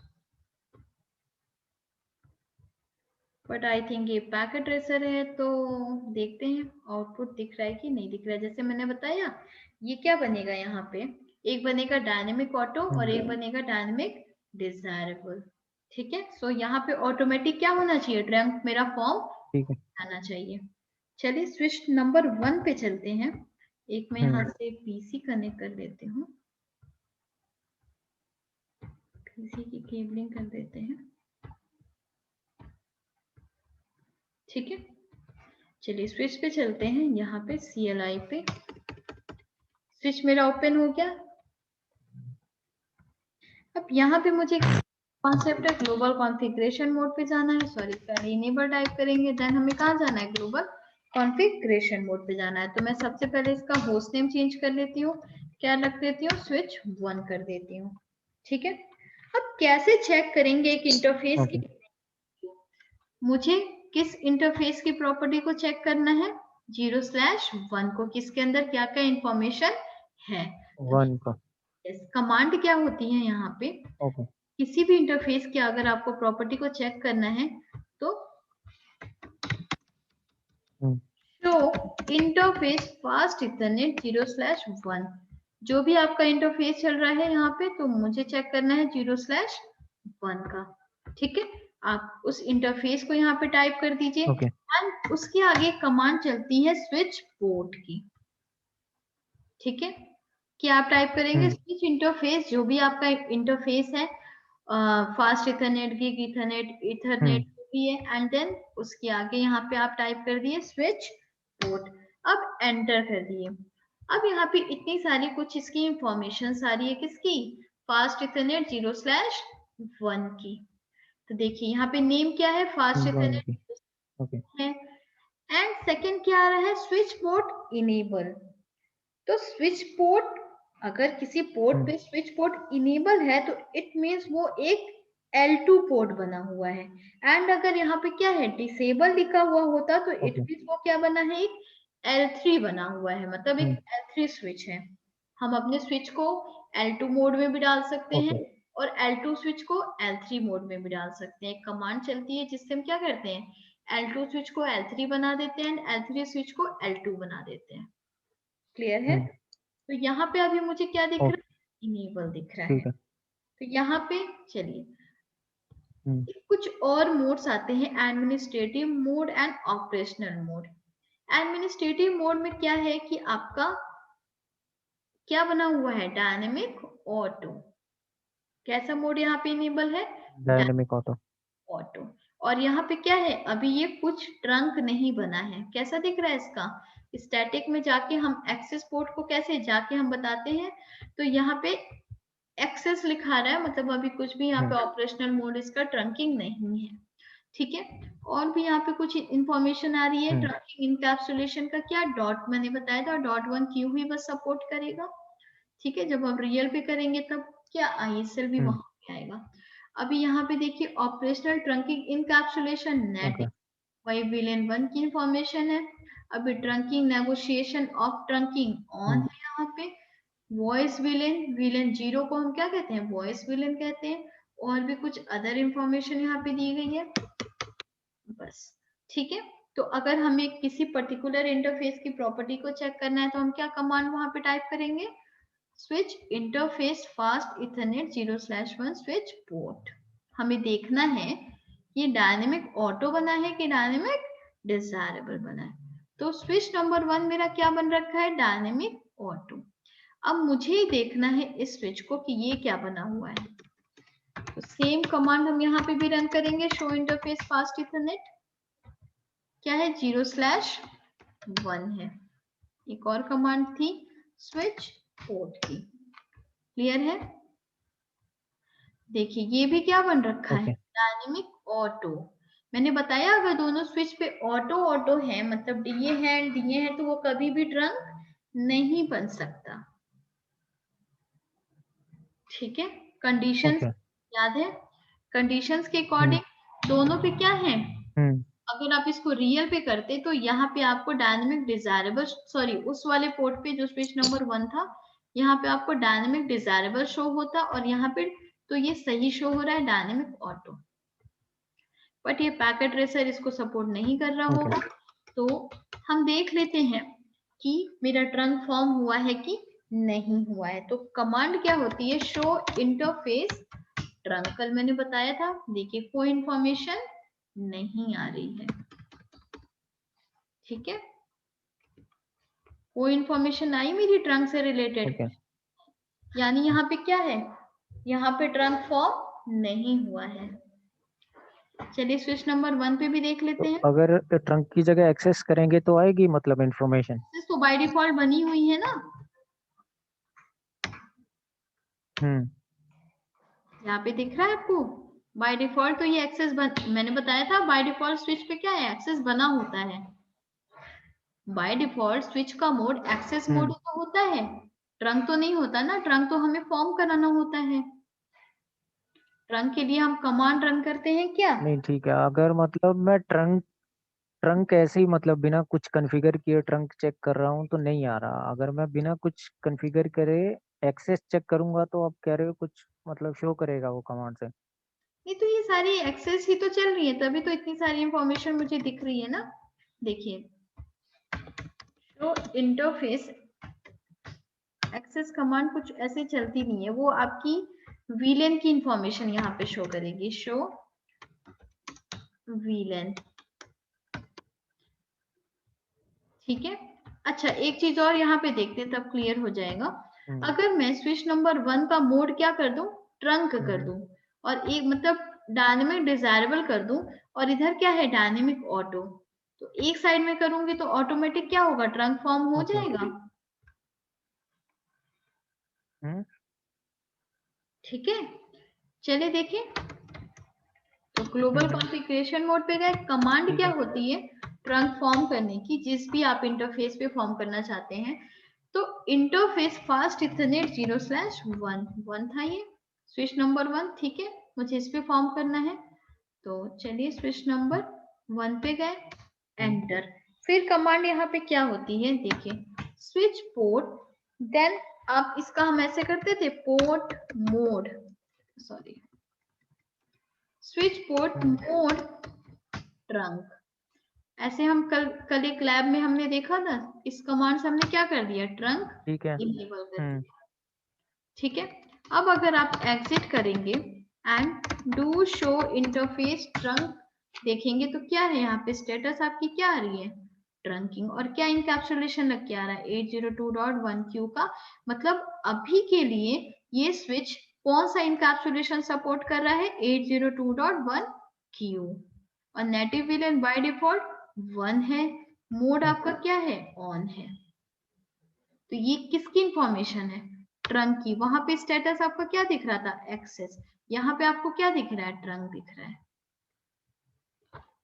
बट आई थिंक ये पैकेट ट्रेसर है, तो देखते हैं आउटपुट दिख रहा है कि नहीं दिख रहा है। जैसे मैंने बताया, ये क्या बनेगा, यहाँ पे एक बनेगा डायनेमिक ऑटो और एक बनेगा डायनेमिक डिजायरेबल। ठीक है। सो यहाँ पे ऑटोमेटिक क्या होना चाहिए, ट्रंक मेरा फॉर्म आना चाहिए। चलिए स्विच नंबर 1 पे चलते हैं। एक मैं यहाँ से पीसी कनेक्ट कर देती हूँ, पीसी की केबलिंग कर देते हैं। ठीक है, चलिए स्विच पे चलते हैं। यहाँ पे CLI पे स्विच मेरा ओपन हो गया। अब यहाँ पे मुझे कॉन्सेप्ट है ग्लोबल कॉन्फ़िगरेशन मोड पे जाना है। सॉरी, पहले इनेबल टाइप करेंगे, देन हमें कहाँ जाना है, ग्लोबल कॉन्फ़िगरेशन मोड पे जाना है। तो मैं सबसे पहले इसका होस्ट नेम चेंज कर लेती हूँ, क्या रख देती हूँ, स्विच 1 कर देती हूँ। ठीक है। अब कैसे चेक करेंगे एक इंटरफेस की, मुझे किस इंटरफेस की प्रॉपर्टी को चेक करना है, 0/1 को, किसके अंदर क्या क्या इंफॉर्मेशन है, 1 का। कमांड क्या होती है यहाँ पे, किसी भी इंटरफेस की अगर आपको प्रॉपर्टी को चेक करना है तो शो इंटरफेस फास्ट इथरनेट 0/1, जो भी आपका इंटरफेस चल रहा है यहाँ पे, तो मुझे चेक करना है 0/1 का। ठीक है, आप उस इंटरफेस को यहाँ पे टाइप कर दीजिए। एंड उसके आगे कमांड चलती है स्विच पोर्ट की। ठीक है, क्या आप टाइप करेंगे, स्विच इंटरफेस, जो भी आपका इंटरफेस है, fast Ethernet, gig Ethernet, Ethernet भी है, एंड देन उसके आगे यहाँ पे आप टाइप कर दिए स्विच पोर्ट। अब एंटर कर दिए। अब यहाँ पे इतनी सारी कुछ इसकी इंफॉर्मेशन सारी है किसकी, फास्ट इथरनेट 0/1 की। तो देखिए यहाँ पे नेम क्या है, फास्ट इथरनेट है, एंड सेकंड क्या आ रहा है, स्विच पोर्ट इनेबल। तो स्विच पोर्ट, अगर किसी पोर्ट पे स्विच पोर्ट इनेबल है तो इट मींस वो एक L2 पोर्ट बना हुआ है। एंड अगर यहाँ पे क्या है, डिसेबल लिखा हुआ होता तो इट मींस वो क्या बना है, एक L3 बना हुआ है, मतलब एक L3 स्विच है। हम अपने स्विच को L2 मोड में भी डाल सकते हैं और L2 स्विच को L3 मोड में भी डाल सकते हैं। एक कमांड चलती है जिससे हम क्या करते हैं, L2 स्विच को L3 बना देते हैं, L3 स्विच को L2 बना देते हैं। क्लियर है? तो यहाँ पे अभी मुझे क्या दिख रहा है? इनेबल दिख रहा है। ठीक है। तो यहाँ पे चलिए कुछ और मोड्स आते हैं, administrative mode and operational mode. Administrative mode में क्या है कि आपका क्या बना हुआ है? Dynamic auto. कैसा मोड यहाँ पे इनेबल है? Dynamic auto. ऑटो। और यहाँ पे क्या है? अभी ये कुछ ट्रंक नहीं बना है। कैसा दिख रहा है इसका? स्टैटिक में जाके हम एक्सेस पोर्ट को कैसे जाके हम बताते हैं, तो यहाँ पे एक्सेस लिखा रहा है, मतलब अभी कुछ भी यहाँ पे ऑपरेशनल मोड इसका ट्रंकिंग नहीं है। ठीक है, और भी यहाँ पे कुछ इंफॉर्मेशन आ रही है ट्रंकिंग इनकैप्सुलेशन का। क्या डॉट मैंने बताया था, .1 क्यू ही बस सपोर्ट करेगा। ठीक है, जब आप रियल पे करेंगे तब क्या ISL भी वहां पे आएगा। अभी यहाँ पे देखिए ऑपरेशनल ट्रंकिंग इनकैप्सुलेशन नेट, वही VLAN 1 की इंफॉर्मेशन है। अभी trunking negotiation of trunking on है यहाँ पे। वॉइस VLAN 0 को हम क्या कहते हैं? वॉइस VLAN कहते हैं। और भी कुछ अदर इंफॉर्मेशन यहाँ पे दी गई है बस। ठीक है, तो अगर हमें किसी पर्टिकुलर इंटरफेस की प्रॉपर्टी को चेक करना है तो हम क्या कमांड वहां पे टाइप करेंगे? Switch interface fast ethernet 0/1 switch port. हमें देखना है ये डायनेमिक ऑटो बना है कि डायनेमिक डिजायरेबल बना है। तो स्विच नंबर 1 मेरा क्या बन रखा है? Dynamic auto. अब मुझे देखना है इस स्विच को कि ये क्या बना हुआ है। तो सेम कमांड हम यहाँ पे भी रन करेंगे, शो इंटरफेस फास्ट इथरनेट। क्या है? 0/1 है। एक और कमांड थी स्विच पोर्ट की। क्लियर है? देखिए ये भी क्या बन रखा है? Dynamic auto. मैंने बताया अगर दोनों स्विच पे ऑटो ऑटो है, मतलब डीए है तो वो कभी भी ट्रंक नहीं बन सकता। ठीक है, कंडीशंस याद है? कंडीशंस के अकॉर्डिंग दोनों पे क्या है? अगर आप इसको रियल पे करते तो यहाँ पे आपको डायनेमिक डिजायरेबल, सॉरी उस वाले पोर्ट पे जो स्विच नंबर 1 था, यहाँ पे आपको डायनेमिक डिजायरेबल शो होता, और यहाँ पे तो ये सही शो हो रहा है डायनेमिक ऑटो। बट ये पैकेट रेसर इसको सपोर्ट नहीं कर रहा होगा। तो हम देख लेते हैं कि मेरा ट्रंक फॉर्म हुआ है कि नहीं हुआ है। तो कमांड क्या होती है? Show interface trunk. कल मैंने बताया था, देखिए कोई इंफॉर्मेशन नहीं आ रही है। ठीक है, कोई इंफॉर्मेशन आई मेरी ट्रंक से रिलेटेड, यानी यहाँ पे क्या है? यहाँ पे ट्रंक फॉर्म नहीं हुआ है। चलिए स्विच नंबर 1 पे भी देख लेते हैं। अगर ट्रंक की जगह एक्सेस करेंगे तो आएगी मतलब इंफॉर्मेशन? तो बाय डिफॉल्ट बनी हुई है ना। यहाँ पे दिख रहा है आपको बाय डिफॉल्ट, तो ये एक्सेस मैंने बताया था बाय डिफॉल्ट स्विच पे क्या है? एक्सेस बना होता है। बाय डिफॉल्ट स्विच का मोड एक्सेस मोड तो होता है, ट्रंक तो नहीं होता ना। ट्रंक तो हमें फॉर्म कराना होता है। ट्रंक के लिए हम कमांड रन करते हैं क्या? नहीं ठीक है, अगर मतलब मैं ट्रंक ऐसे ही मतलब बिना कुछ कॉन्फ़िगर किए ट्रंक चेक कर रहा हूँ तो नहीं आ रहा। अगर मैं बिना कुछ कॉन्फ़िगर करे एक्सेस चेक करूंगा तो आप कह रहे हो कुछ मतलब शो करेगा वो कमांड से? नहीं, तो ये सारी एक्सेस ही तो चल रही है, तभी तो इतनी सारी इंफॉर्मेशन मुझे दिख रही है ना। देखिए तो इंटरफेस एक्सेस कमांड कुछ ऐसे चलती नहीं है, वो आपकी VLAN की इंफॉर्मेशन यहाँ पे शो करेगी। Show VLAN। ठीक है, अच्छा एक चीज और यहाँ पे देखते हैं तब क्लियर हो जाएगा। अगर मैं स्विच नंबर 1 का मोड क्या कर दूं? ट्रंक कर दूं, और एक मतलब डायनेमिक डिजायरेबल कर दूं, और इधर क्या है? Dynamic auto. तो एक साइड में करूंगी तो ऑटोमेटिक क्या होगा? ट्रंक फॉर्म हो जाएगा। ठीक है, चलिए देखिए। तो ग्लोबल कॉन्फ़िगरेशन मोड पे गए, कमांड क्या होती है ट्रंक फॉर्म करने की? जिस भी आप इंटरफेस पे फॉर्म करना चाहते हैं, तो इंटरफेस फास्ट इथरनेट 0/1 था ये स्विच नंबर 1। ठीक है, मुझे इस पे फॉर्म करना है, तो चलिए स्विच नंबर 1 पे गए, एंटर। फिर कमांड यहाँ पे क्या होती है? देखिए स्विच पोर्ट, देन आप इसका हम ऐसे करते थे port mode, sorry switch port mode trunk. ऐसे हम कल एक लैब में हमने देखा था, इस कमांड से हमने क्या कर दिया, ट्रंक ठीक है। इनेबल कर दिया। ठीक है, अब अगर आप एग्जिट करेंगे and do show interface trunk देखेंगे तो क्या है यहाँ पे स्टेटस आपकी क्या आ रही है, ट्रंकिंग, और क्या इनकैप्सुलेशन लग के आ रहा है 802.1q का। मतलब अभी के लिए ये स्विच कौन सा इनकैप्सुलेशन सपोर्ट कर रहा है, 802.1q, और नेटिव विलेन बाय डिफॉल्ट 1 है, मोड आपका क्या है, ऑन है। तो ये किसकी इंफॉर्मेशन है, ट्रंक की। वहां पे स्टेटस आपका क्या दिख रहा था, एक्सेस, यहाँ पे आपको क्या दिख रहा है, ट्रंक दिख रहा है।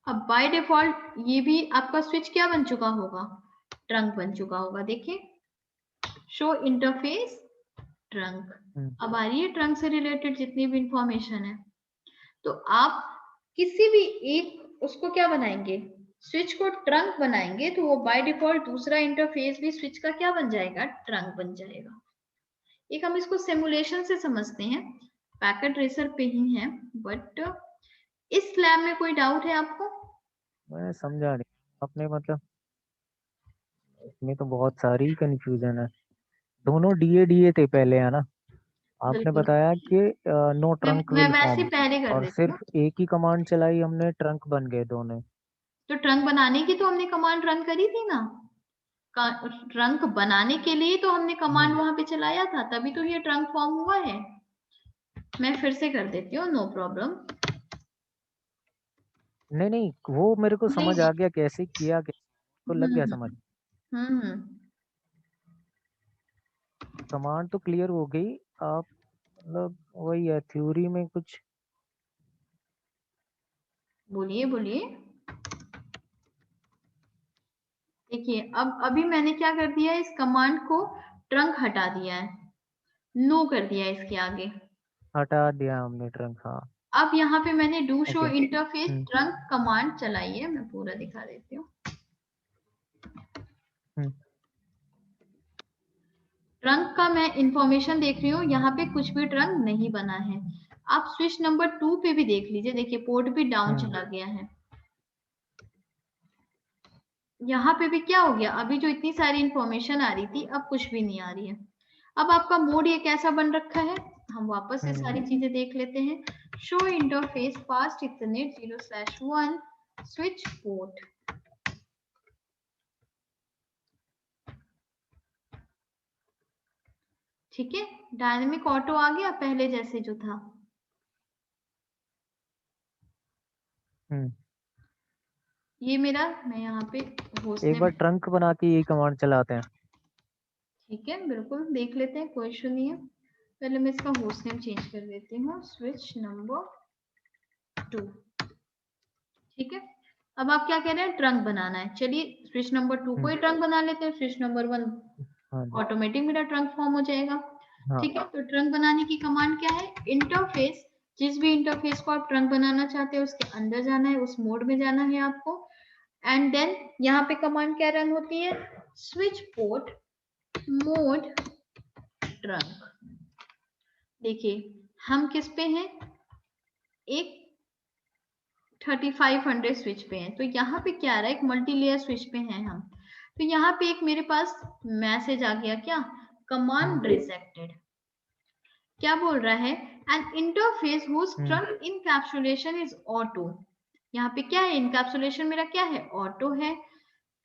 अब बाय डिफॉल्ट ये भी आपका स्विच क्या बन चुका होगा, ट्रंक बन चुका होगा। देखिए, शो इंटरफेस ट्रंक, अब आ रही है ट्रंक से रिलेटेड जितनी भी इंफॉर्मेशन है। तो आप किसी भी एक उसको क्या बनाएंगे, स्विच को ट्रंक बनाएंगे, तो वो बाय डिफॉल्ट दूसरा इंटरफेस भी स्विच का क्या बन जाएगा, ट्रंक बन जाएगा। एक हम इसको सिमुलेशन से समझते हैं, पैकेट रेसर पे ही है, बट इस लैब में कोई डाउट है आपको? मैं समझा नहीं आपने, मतलब इसमें तो बहुत सारी कंफ्यूजन है। दोनों डीए डीए थे पहले, है ना? आपने बिल्कुल, बताया कि नो ट्रंक मैं विल वैसे फॉर्म, पहले कर और देती हूँ। सिर्फ एक ही कमांड चलाई हमने, ट्रंक बन गए दोनों। तो ट्रंक बनाने की तो हमने कमांड रन करी थी ना, ट्रंक बनाने के लिए तो हमने कमांड हम्म। वहां पे चलाया था, तभी तो ये ट्रंक फॉर्म हुआ है। मैं फिर से कर देती हूँ, नो प्रॉब्लम। नहीं नहीं, वो मेरे को समझ नहीं, आ गया कैसे किया, कैसे तो लग गया समझ। हम्म। कमांड तो क्लियर हो गई। आप मतलब वही है, थ्योरी में कुछ। बोलिए बोलिए। देखिए, अब अभी मैंने क्या कर दिया है, इस कमांड को ट्रंक हटा दिया है, नो कर दिया है इसके आगे। हटा दिया हमने ट्रंक, हाँ। अब यहाँ पे मैंने do show okay. Interface trunk command चलाई है, मैं पूरा दिखा देती हूँ। हम्म। ट्रंक का मैं इंफॉर्मेशन देख रही हूँ, यहाँ पे कुछ भी ट्रंक नहीं बना है। आप स्विच नंबर 2 पे भी देख लीजिए, देखिए पोर्ट भी डाउन हम्म। चला गया है। यहाँ पे भी क्या हो गया, अभी जो इतनी सारी इंफॉर्मेशन आ रही थी अब कुछ भी नहीं आ रही है। अब आपका मोड ये कैसा बन रखा है, हम वापस से सारी चीजें देख लेते हैं। Show interface fast ethernet 0/1 switch port. ठीक है, डायनेमिक ऑटो आ गया पहले जैसे जो था। हम्म। ये मेरा, मैं यहाँ पे एक घोषणा, बार ट्रंक बना के यही कमांड चलाते हैं। ठीक है बिल्कुल देख लेते हैं, कोई इशू नहीं है। पहले मैं इसका होस्ट नेम चेंज कर देती हूँ, स्विच नंबर 2। ठीक है, अब आप क्या कह रहे हैं, ट्रंक बनाना है, चलिए स्विच नंबर 2 को ही ट्रंक बना लेते हैं, स्विच नंबर 1 हाँ जी। ऑटोमेटिक मेरा ट्रंक फॉर्म हो जाएगा। हाँ। ठीक है, तो ट्रंक बनाने की कमांड क्या है, इंटरफेस, जिस भी इंटरफेस को आप ट्रंक बनाना चाहते हैं उसके अंदर जाना है, उस मोड में जाना है आपको। एंड देन यहाँ पे कमांड क्या रन होती है, स्विच पोर्ट मोड ट्रंक। देखिए, हम किस पे हैं, एक 3500 स्विच पे हैं, तो यहाँ पे क्या आ रहा है, एक मल्टी लेयर स्विच पे हैं हम। तो यहाँ पे एक मेरे पास मैसेज आ गया, क्या, कमांड रिजेक्टेड। क्या बोल रहा है, an interface whose trunk encapsulation is auto. यहाँ पे क्या है, इनकैप्सुलेशन मेरा क्या है, ऑटो है,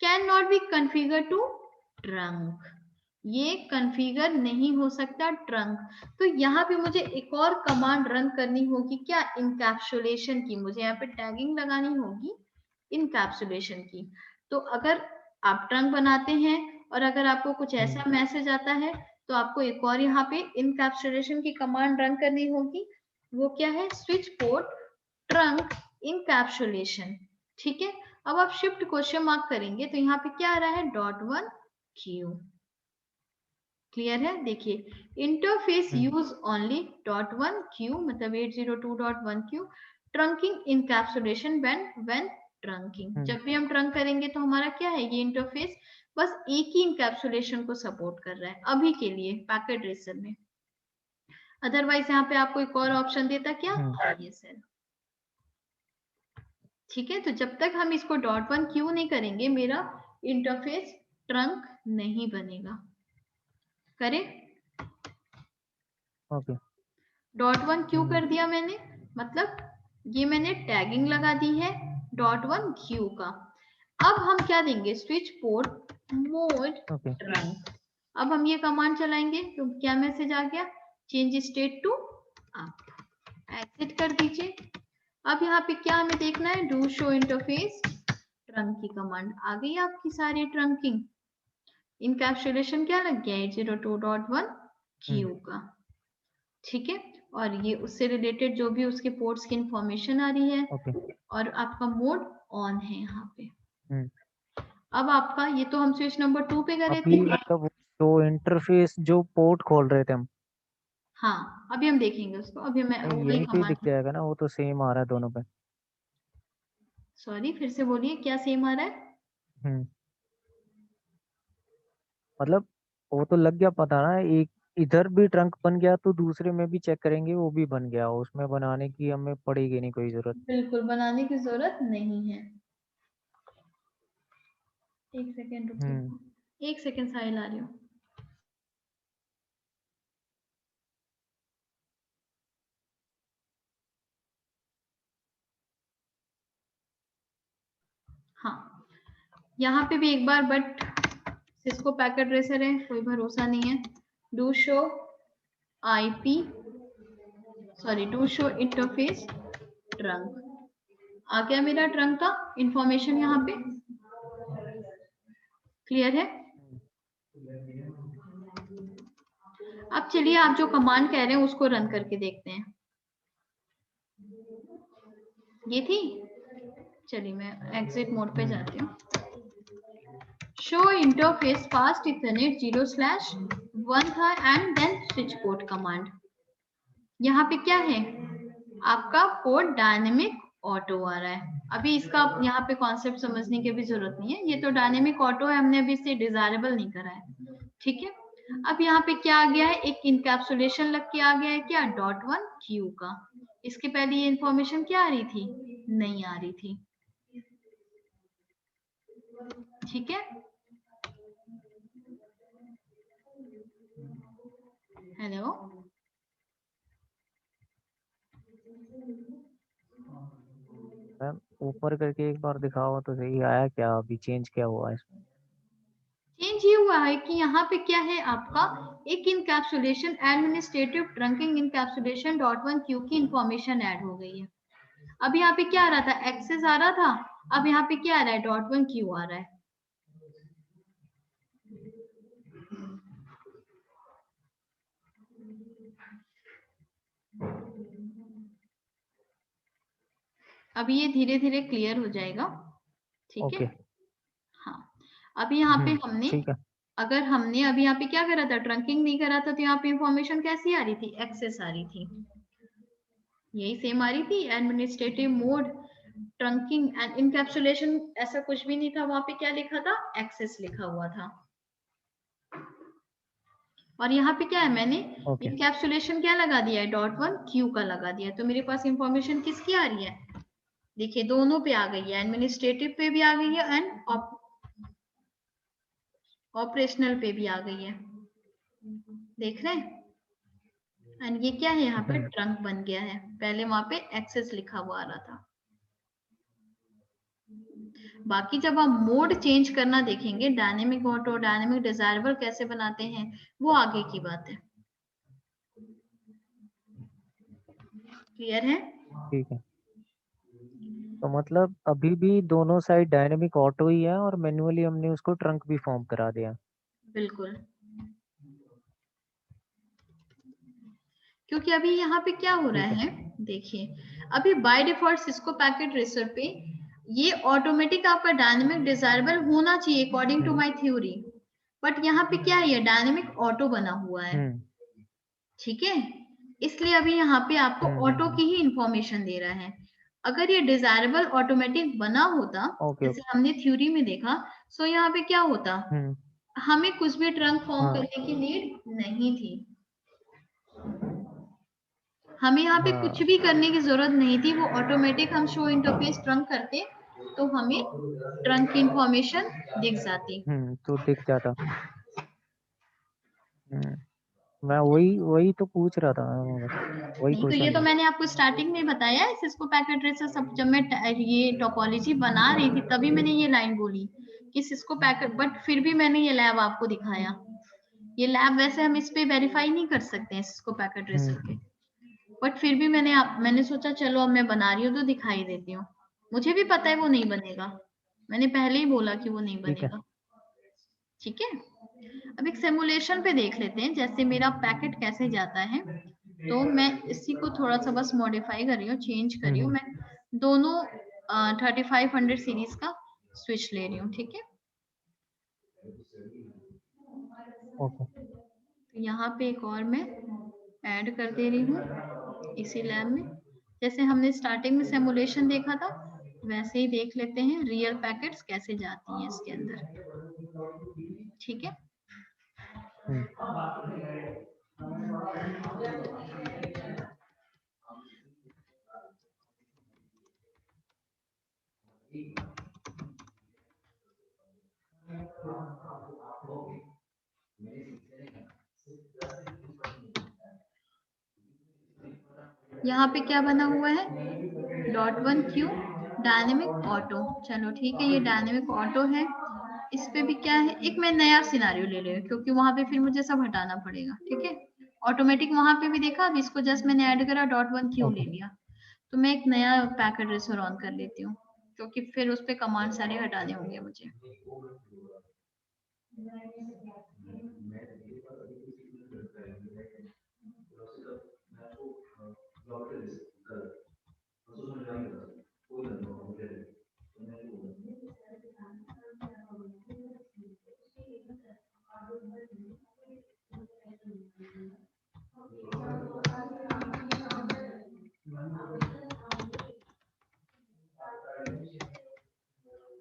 can not be configure to trunk, ये कॉन्फ़िगर नहीं हो सकता ट्रंक। तो यहाँ पे मुझे एक और कमांड रन करनी होगी, क्या, इनकैप्सुलेशन की, मुझे यहाँ पे टैगिंग लगानी होगी इनकैप्सुलेशन की। तो अगर आप ट्रंक बनाते हैं और अगर आपको कुछ ऐसा मैसेज आता है, तो आपको एक और यहाँ पे इनकैप्सुलेशन की कमांड रन करनी होगी, वो क्या है, स्विच पोर्ट ट्रंक इनकैप्सुलेशन। ठीक है, अब आप शिफ्ट क्वेश्चन मार्क करेंगे तो यहाँ पे क्या आ रहा है, .1q। क्लियर है, देखिए, इंटरफेस यूज ओनली .1q, मतलब 802.1q trunking encapsulation when trunking. जब भी हम ट्रंक करेंगे तो हमारा क्या है, ये इंटरफेस बस एक ही इनकैप्सुलेशन को सपोर्ट कर रहा है अभी के लिए पैकेट रेसर में। अदरवाइज यहाँ पे आपको एक और ऑप्शन देता, क्या, ये सर। ठीक है, तो जब तक हम इसको .1 क्यू नहीं करेंगे मेरा इंटरफेस ट्रंक नहीं बनेगा। करें? ओके। .1 क्यू कर दिया मैंने, मतलब ये मैंने टैगिंग लगा दी है .1 क्यू का। अब हम क्या देंगे, switch port mode okay. Trunk. अब हम ये कमांड चलाएंगे तो क्या मैसेज आ गया, change state to up. Exit कर दीजिए। अब यहाँ पे क्या हमें देखना है, डू शो इंटरफेस ट्रंक की कमांड आ गई आपकी सारी ट्रंकिंग। इनकैप्सुलेशन क्या लग गया है 02.1 क्यू का। ठीक है, और ये उससे रिलेटेड जो भी उसके पोर्ट्स की इंफॉर्मेशन आ रही है। ओके। और आपका मोड ऑन है यहाँ पे। हम्म। अब आपका ये तो हम स्विच नंबर 2 पे करे अभी थे। मतलब जो इंटरफेस जो पोर्ट खोल रहे थे हम, हाँ, अभी हम देखेंगे उसको, अभी मैं नहीं वही यहीं पे ही दिख कमांड। जाएगा ना, वो तो सेम आ रहा है दोनों पे। सॉरी, फिर से बोलिए, क्या सेम आ रहा है? हम्म। मतलब वो तो लग गया पता ना, एक इधर भी ट्रंक बन गया तो दूसरे में भी चेक करेंगे वो भी बन गया, उसमें बनाने की हमें पड़ेगी नहीं कोई जरूरत। बिल्कुल बनाने की जरूरत नहीं है। एक सेकेंड हम्म। रुकिए, एक सेकेंड साहिल आ रही हूँ। हाँ, यहाँ पे भी एक बार, बट सिस्को पैकेट रेसर है, कोई भरोसा नहीं है। Do show IP, sorry, do show interface trunk. आ गया मेरा ट्रंक का इंफॉर्मेशन यहाँ पे। क्लियर है? अब चलिए आप जो कमांड कह रहे हैं उसको रन करके देखते हैं। ये थी, चलिए मैं एग्जिट मोड पे जाती हूँ। शो इंटरफेस फास्ट इथरनेट 0/1 था and then switch port command. यहाँ पे क्या है, आपका पोर्ट डायनेमिक ऑटो आ रहा है। अभी इसका यहाँ पे कॉन्सेप्ट समझने की भी जरूरत नहीं है, ये तो डायनेमिक ऑटो है, हमने अभी इसे डिजायरेबल नहीं करा है। ठीक है, अब यहाँ पे क्या आ गया है, एक इनकैप्सुलेशन लग के आ गया है क्या, .1 क्यू का। इसके पहले ये इंफॉर्मेशन क्या आ रही थी, नहीं आ रही थी। ठीक है, हेलो, मैम ऊपर करके एक बार दिखाओ तो सही, आया क्या अभी, चेंज क्या हुआ इसमें? चेंज ये हुआ है कि यहाँ पे क्या है आपका, एक encapsulation administrative trunking encapsulation .1 Q की इंफॉर्मेशन ऐड हो गई है। अब यहाँ पे क्या आ रहा था, एक्सेस आ रहा था, अब यहाँ पे क्या आ रहा है, .1 क्यू आ रहा है। अभी ये धीरे धीरे क्लियर हो जाएगा। ठीक है, ओके। हाँ। अभी यहाँ पे हमने, ठीक है। अगर हमने अभी यहाँ पे क्या करा था, ट्रंकिंग नहीं करा था, तो यहाँ पे इंफॉर्मेशन कैसी आ रही थी, एक्सेस आ रही थी। यही सेम आ रही थी, administrative mode trunking and encapsulation, ऐसा कुछ भी नहीं था वहां पे, क्या लिखा था, एक्सेस लिखा हुआ था। और यहाँ पे क्या है, मैंने ओके। इनकैप्सुलेशन क्या लगा दिया है, .1 क्यू का लगा दिया है। तो मेरे पास इंफॉर्मेशन किसकी आ रही है, देखिए दोनों पे आ गई है, एडमिनिस्ट्रेटिव पे भी आ गई है एंड ऑपरेशनल पे भी आ गई है। देख रहे हैं, एंड ये क्या है, यहाँ पे ट्रंक बन गया है, पहले वहां पे एक्सेस लिखा हुआ आ रहा था। बाकी जब आप मोड चेंज करना देखेंगे, डायनेमिक ऑटो, डायनेमिक डिजायरेबल कैसे बनाते हैं, वो आगे की बात है। क्लियर है? ठीक है, तो मतलब अभी भी दोनों साइड डायनेमिक ऑटो ही है और मैन्युअली हमने उसको ट्रंक भी फॉर्म करा दिया। बिल्कुल, क्योंकि अभी यहाँ पे क्या हो रहा ठीक है। है, देखिए अभी by default Cisco packet tracer पे ये ऑटोमेटिक आपका डायनेमिक डिजायरेबल होना चाहिए according to my theory, but यहाँ पे क्या है, ये डायनेमिक ऑटो बना हुआ है। हम्म। ठीक है, इसलिए अभी यहाँ पे आपको ऑटो हम्म। की ही इंफॉर्मेशन दे रहा है। अगर ये डिजायरेबल ऑटोमेटिक बना होता, ओके जैसे ओके। हमने थ्योरी में देखा, सो यहाँ पे क्या होता, हम्म। हमें कुछ भी ट्रंक फॉर्म हाँ। करने की नीड नहीं थी। हमें यहाँ पे हाँ। कुछ भी करने की जरूरत नहीं थी, वो ऑटोमेटिक हम शो इंटरफेस ट्रंक करते तो हमें ट्रंक की इंफॉर्मेशन दिख जाती। तो दिख जाता। मैं वही वही तो पूछ रहा था, मैं बस वही नहीं तो ये क्वेश्चन तो था। मैंने आपको स्टार्टिंग में बताया है, सिस्को पैकेट ट्रेसर सब जब मैं ये टोपोलॉजी बना रही थी तभी मैंने ये लाइन बोली कि सिस्को पैकेट, बट फिर भी मैंने ये लैब आपको दिखाया। ये लैब वैसे हम इस पे वेरीफाई नहीं कर सकते हैं सिस्को पैकेट ट्रेसर के, बट फिर भी मैंने सोचा चलो अब मैं बना रही हूँ तो दिखाई देती हूँ। मुझे भी पता है वो नहीं बनेगा, मैंने पहले ही बोला कि वो नहीं ठीक है। बनेगा। ठीक है, अब एक सिमुलेशन पे देख लेते हैं जैसे मेरा पैकेट कैसे जाता है। तो मैं इसी को थोड़ा सा बस मॉडिफाई कर रही हूँ, चेंज कर रही हूँ। मैं दोनों 3500 सीरीज का स्विच ले रही हूँ। ठीक है, ओके। तो यहाँ पे एक और मैं ऐड कर दे रही हूँ इसी लैब में। जैसे हमने स्टार्टिंग में सिमुलेशन देखा था वैसे ही देख लेते हैं रियल पैकेट्स कैसे जाती हैं इसके अंदर। ठीक है, हम्म यहाँ पे क्या बना हुआ है, .1Q डायनेमिक ऑटो। चलो ठीक है, ये डायनेमिक ऑटो है। इस पे भी क्या है, एक मैं नया सिनारियो ले रही हूँ क्योंकि वहां पे फिर मुझे सब हटाना पड़ेगा। ठीक है, ऑटोमेटिक वहां पे भी देखा, अब इसको जस्ट मैंने ऐड करा, .1Q ओके। ले लिया। तो मैं एक नया पैकेट रेसर ऑन कर लेती हूँ क्योंकि फिर उस पे कमांड सारे हटाने होंगे मुझे।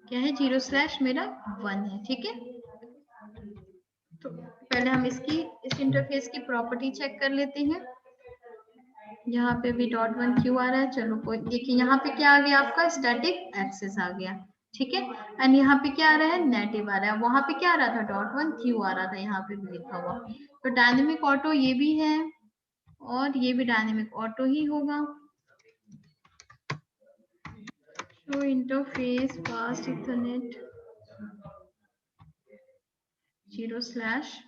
क्या है, 0/ मेरा 1 है। ठीक है, तो पहले हम इसकी इस इंटरफेस की प्रॉपर्टी चेक कर लेते हैं। यहाँ पे भी .1Q आ रहा है। चलो कोई, देखिए यहाँ पे क्या आ गया, आपका स्टैटिक एक्सेस आ गया। ठीक है, एंड यहाँ पे क्या आ रहा है, नेटिव आ रहा है। वहां पे क्या आ रहा था, .1Q आ रहा था, यहाँ पे भी लिखा हुआ। तो डायनेमिक ऑटो ये भी है और ये भी डायनेमिक ऑटो ही होगा। तो इंटरफेस फास्ट इथरनेट 0/,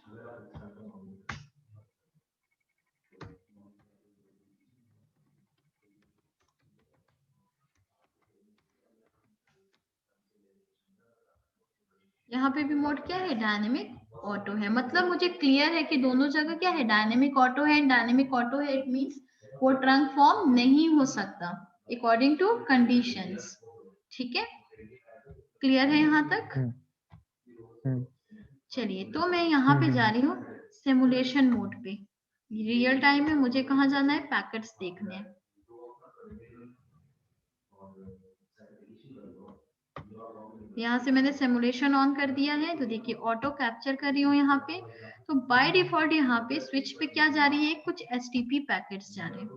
यहाँ पे भी मोड क्या है, डायनेमिक ऑटो है। मतलब मुझे क्लियर है कि दोनों जगह क्या है, डायनेमिक ऑटो है। डायनेमिक ऑटो है, इट मींस वो ट्रंक फॉर्म नहीं हो सकता अकॉर्डिंग टू कंडीशंस। ठीक है, क्लियर है यहाँ तक। हम्म हम्म चलिए, तो मैं यहाँ पे जा हम्म। रही हूँ सिमुलेशन मोड पे। रियल टाइम में मुझे कहाँ जाना है, पैकेट्स देखने हैं। यहाँ से मैंने सिमुलेशन ऑन कर दिया है, तो देखिए ऑटो कैप्चर कर रही हूँ यहाँ पे। तो बाय डिफॉल्ट यहाँ पे स्विच पे क्या जा रही है, कुछ एसटीपी पैकेट्स जा रहे हैं।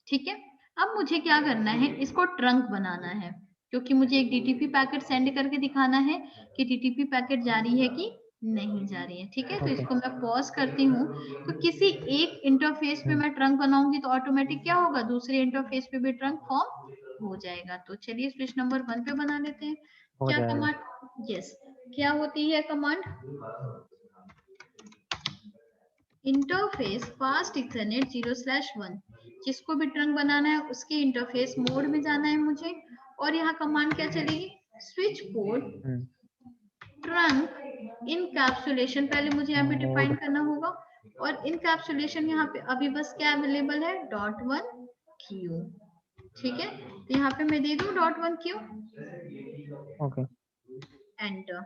ठीक है, अब मुझे क्या करना है, इसको ट्रंक बनाना है क्योंकि मुझे एक डीटीपी पैकेट सेंड करके दिखाना है कि डीटीपी पैकेट जा रही है कि नहीं जा रही है। ठीक है, तो ओके। इसको मैं पॉज करती हूँ। तो किसी एक इंटरफेस पे हम्म मैं ट्रंक बनाऊंगी तो ऑटोमेटिक क्या होगा, दूसरे इंटरफेस पे भी ट्रंक फॉर्म हो जाएगा। तो चलिए स्विच नंबर 1 पे बना लेते हैं। हो क्या जाएगा। कमांड, यस, क्या होती है कमांड, इंटरफेस फास्ट इथरनेट 0/1। जिसको भी ट्रंक बनाना है उसके इंटरफेस मोड में जाना है मुझे। और यहाँ कमांड क्या चलेगी, स्विच पोर्ट हम्म ट्रंक इनकैप्सुलेशन, पहले मुझे यहाँ पे डिफाइन मोड। करना होगा। और इनकैप्सुलेशन यहाँ पे अभी बस क्या अवेलेबल है, .1Q। ठीक है, तो यहाँ पे मैं दे दूं .1Q, okay. Enter,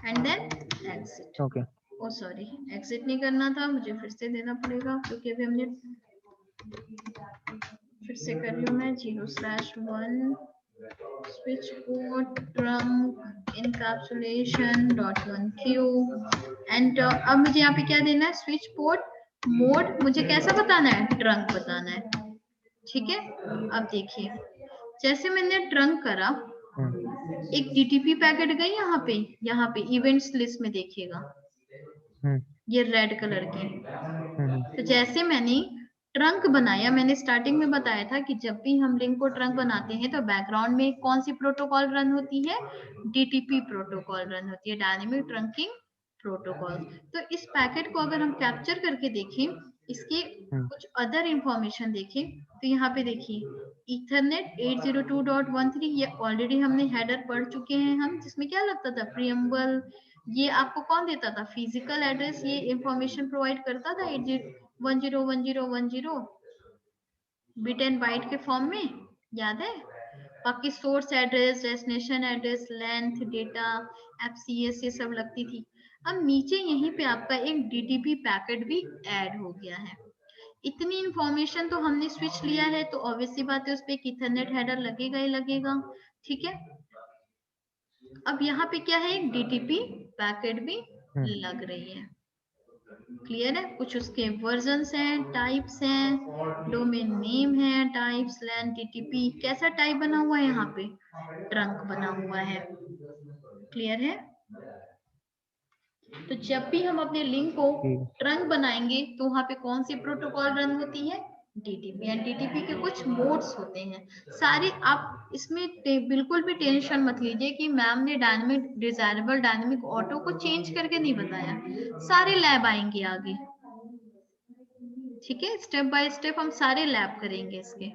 and then exit. Okay. Oh sorry, exit नहीं करना था, मुझे फिर से देना पड़ेगा क्योंकि अभी हमने, फिर से कर रही हूँ मैं, 0/1 switch port trunk encapsulation .1Q enter. अब मुझे यहाँ पे क्या देना है, स्विच पोर्ट मोड मुझे कैसा बताना है, ट्रंक बताना है, ठीक है। अब देखिए, जैसे मैंने ट्रंक करा, एक डीटीपी पैकेट गई यहाँ पे इवेंट्स लिस्ट में देखिएगा, ये रेड कलर की। तो जैसे मैंने ट्रंक बनाया, मैंने स्टार्टिंग में बताया था कि जब भी हम लिंक को ट्रंक बनाते हैं तो बैकग्राउंड में कौन सी प्रोटोकॉल रन होती है, डीटीपी प्रोटोकॉल रन होती है, डायनेमिक ट्रंकिंग प्रोटोकॉल। तो इस पैकेट को अगर हम कैप्चर करके देखें, इसके कुछ अदर इंफॉर्मेशन देखें, तो यहाँ पे देखिए इथरनेट 802.13, ये ऑलरेडी हमने हेडर पढ़ चुके हैं हम, जिसमें क्या लगता था, प्रियम्बल, ये आपको कौन देता था, फिजिकल एड्रेस, ये इंफॉर्मेशन प्रोवाइड करता था 101010 बिट एंड बाइट के फॉर्म में, याद है। बाकी source address, destination address, length, data, FCS, ये सब लगती थी। अब नीचे यहीं पे आपका एक डीटीपी पैकेट भी ऐड हो गया है। इतनी इंफॉर्मेशन तो हमने स्विच लिया है, तो ऑब्वियसली बात है उस पे इथरनेट हेडर लगेगा ही लगेगा, ठीक है। अब यहाँ पे क्या है, एक डीटीपी पैकेट भी लग रही है, क्लियर है। कुछ उसके वर्जन्स हैं, टाइप्स हैं, डोमेन नेम है, टाइप्स, लैन, टीटीपी, कैसा टाइप बना हुआ है यहाँ पे, ट्रंक बना हुआ है, क्लियर है। तो जब भी हम अपने लिंक को ट्रंक बनाएंगे तो वहां पे कौन सी प्रोटोकॉल रन होती है, डीटीपी, एंड डीटीपी के कुछ मोड्स होते हैं सारे। आप इसमें बिल्कुल भी टेंशन मत लीजिए कि मैम ने डायनेमिक डिजायरेबल, डायनेमिक ऑटो को चेंज करके नहीं बताया, सारे लैब आएंगे आगे, ठीक है। स्टेप बाय स्टेप हम सारे लैब करेंगे इसके।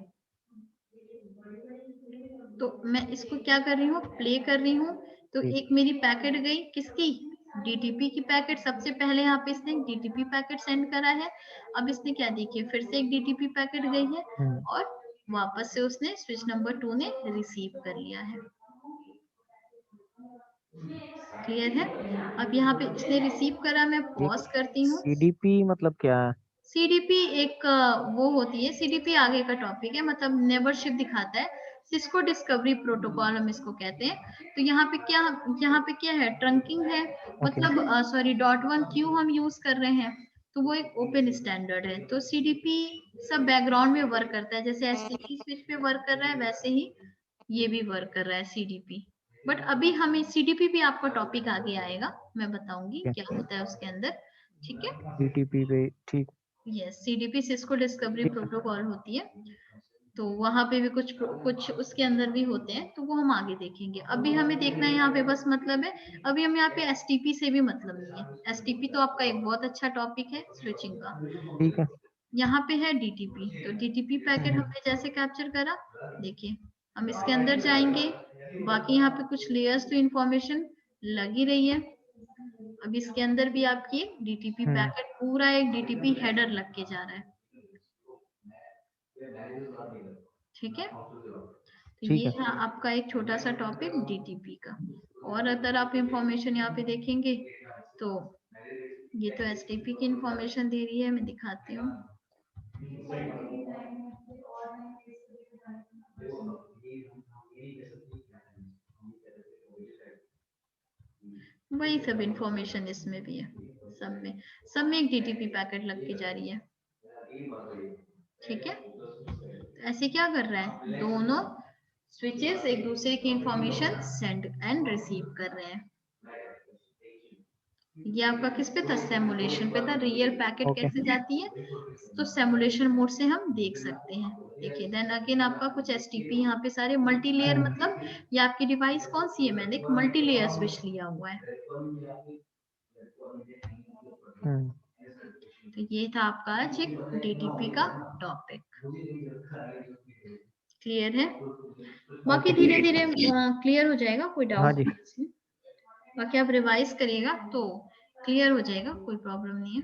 तो मैं इसको क्या कर रही हूँ, प्ले कर रही हूँ। तो एक मेरी पैकेट गई, किसकी, डीटीपी की पैकेट। सबसे पहले यहाँ पे इसने डीटीपी पैकेट सेंड करा है। अब इसने क्या, देखिए फिर से एक डीटीपी पैकेट गई है, और वापस से उसने स्विच नंबर 2 ने रिसीव कर लिया है, क्लियर है। अब यहाँ पे इसने रिसीव करा, मैं पॉज करती हूँ। सीडीपी मतलब क्या है? सीडीपी एक वो होती है, सीडीपी आगे का टॉपिक है, मतलब नेबरशिप दिखाता है, सिस्को डिस्कवरी प्रोटोकॉल हम इसको कहते हैं। तो यहाँ पे क्या है, ट्रंकिंग है, मतलब सॉरी .1 क्यों हम यूज कर रहे हैं, तो वो एक ओपन स्टैंडर्ड है। तो सीडीपी सब बैकग्राउंड में वर्क करता है, जैसे एचटीटीपी स्विच पे वर्क कर रहा है, वैसे ही ये भी वर्क कर रहा है सीडीपी। बट अभी हमें सीडीपी भी आपका टॉपिक आगे आएगा, मैं बताऊंगी क्या होता है उसके अंदर, ठीक है। डीटीपी पे, ठीक। Yes, CDP Cisco discovery protocol होती है, तो वहां पे भी कुछ कुछ उसके अंदर भी होते हैं, तो वो हम आगे देखेंगे। अभी हमें देखना है यहाँ पे बस मतलब है, अभी हम यहाँ पे एसटीपी से भी मतलब नहीं है। एसटीपी तो आपका एक बहुत अच्छा टॉपिक है स्विचिंग का, ठीक है। यहाँ पे है डीटीपी। तो डीटीपी पैकेट हमने जैसे कैप्चर करा, देखिए हम इसके अंदर जाएंगे, बाकी यहाँ पे कुछ लेयर्स तो इंफॉर्मेशन लग ही रही है। अब इसके अंदर भी आपकी डीटीपी पैकेट, पूरा एक डीटीपी हेडर लग के जा रहा है, ठीक है। तो ठीक ये है। था आपका एक छोटा सा टॉपिक डीटीपी का। और अगर आप इंफॉर्मेशन यहाँ पे देखेंगे, तो ये तो एचटीपी की इंफॉर्मेशन दे रही है, मैं दिखाती हूँ। वही सब इंफॉर्मेशन इसमें भी है, सब में एक डीटीपी पैकेट लग के जा रही है, ठीक है। ऐसे क्या कर रहा है, दोनों स्विचेस एक दूसरे की इंफॉर्मेशन सेंड एंड रिसीव कर रहे हैं। ये आपका किस पे था, सिमुलेशन पे था, रियल पैकेट कैसे जाती है, तो सिमुलेशन मोड से हम देख सकते हैं। देखिए देन अगेन आपका कुछ एसटीपी यहाँ पे सारे मल्टी लेयर, मतलब ये आपकी डिवाइस कौन सी है, मैंने एक मल्टी लेयर स्विच लिया हुआ है। तो ये था आपका आज एक डीटीपी का टॉपिक, क्लियर है। बाकी धीरे धीरे क्लियर हो जाएगा, कोई हाँ डाउट जी। नहीं। बाकी आप रिवाइज करिएगा तो क्लियर हो जाएगा, कोई प्रॉब्लम नहीं है।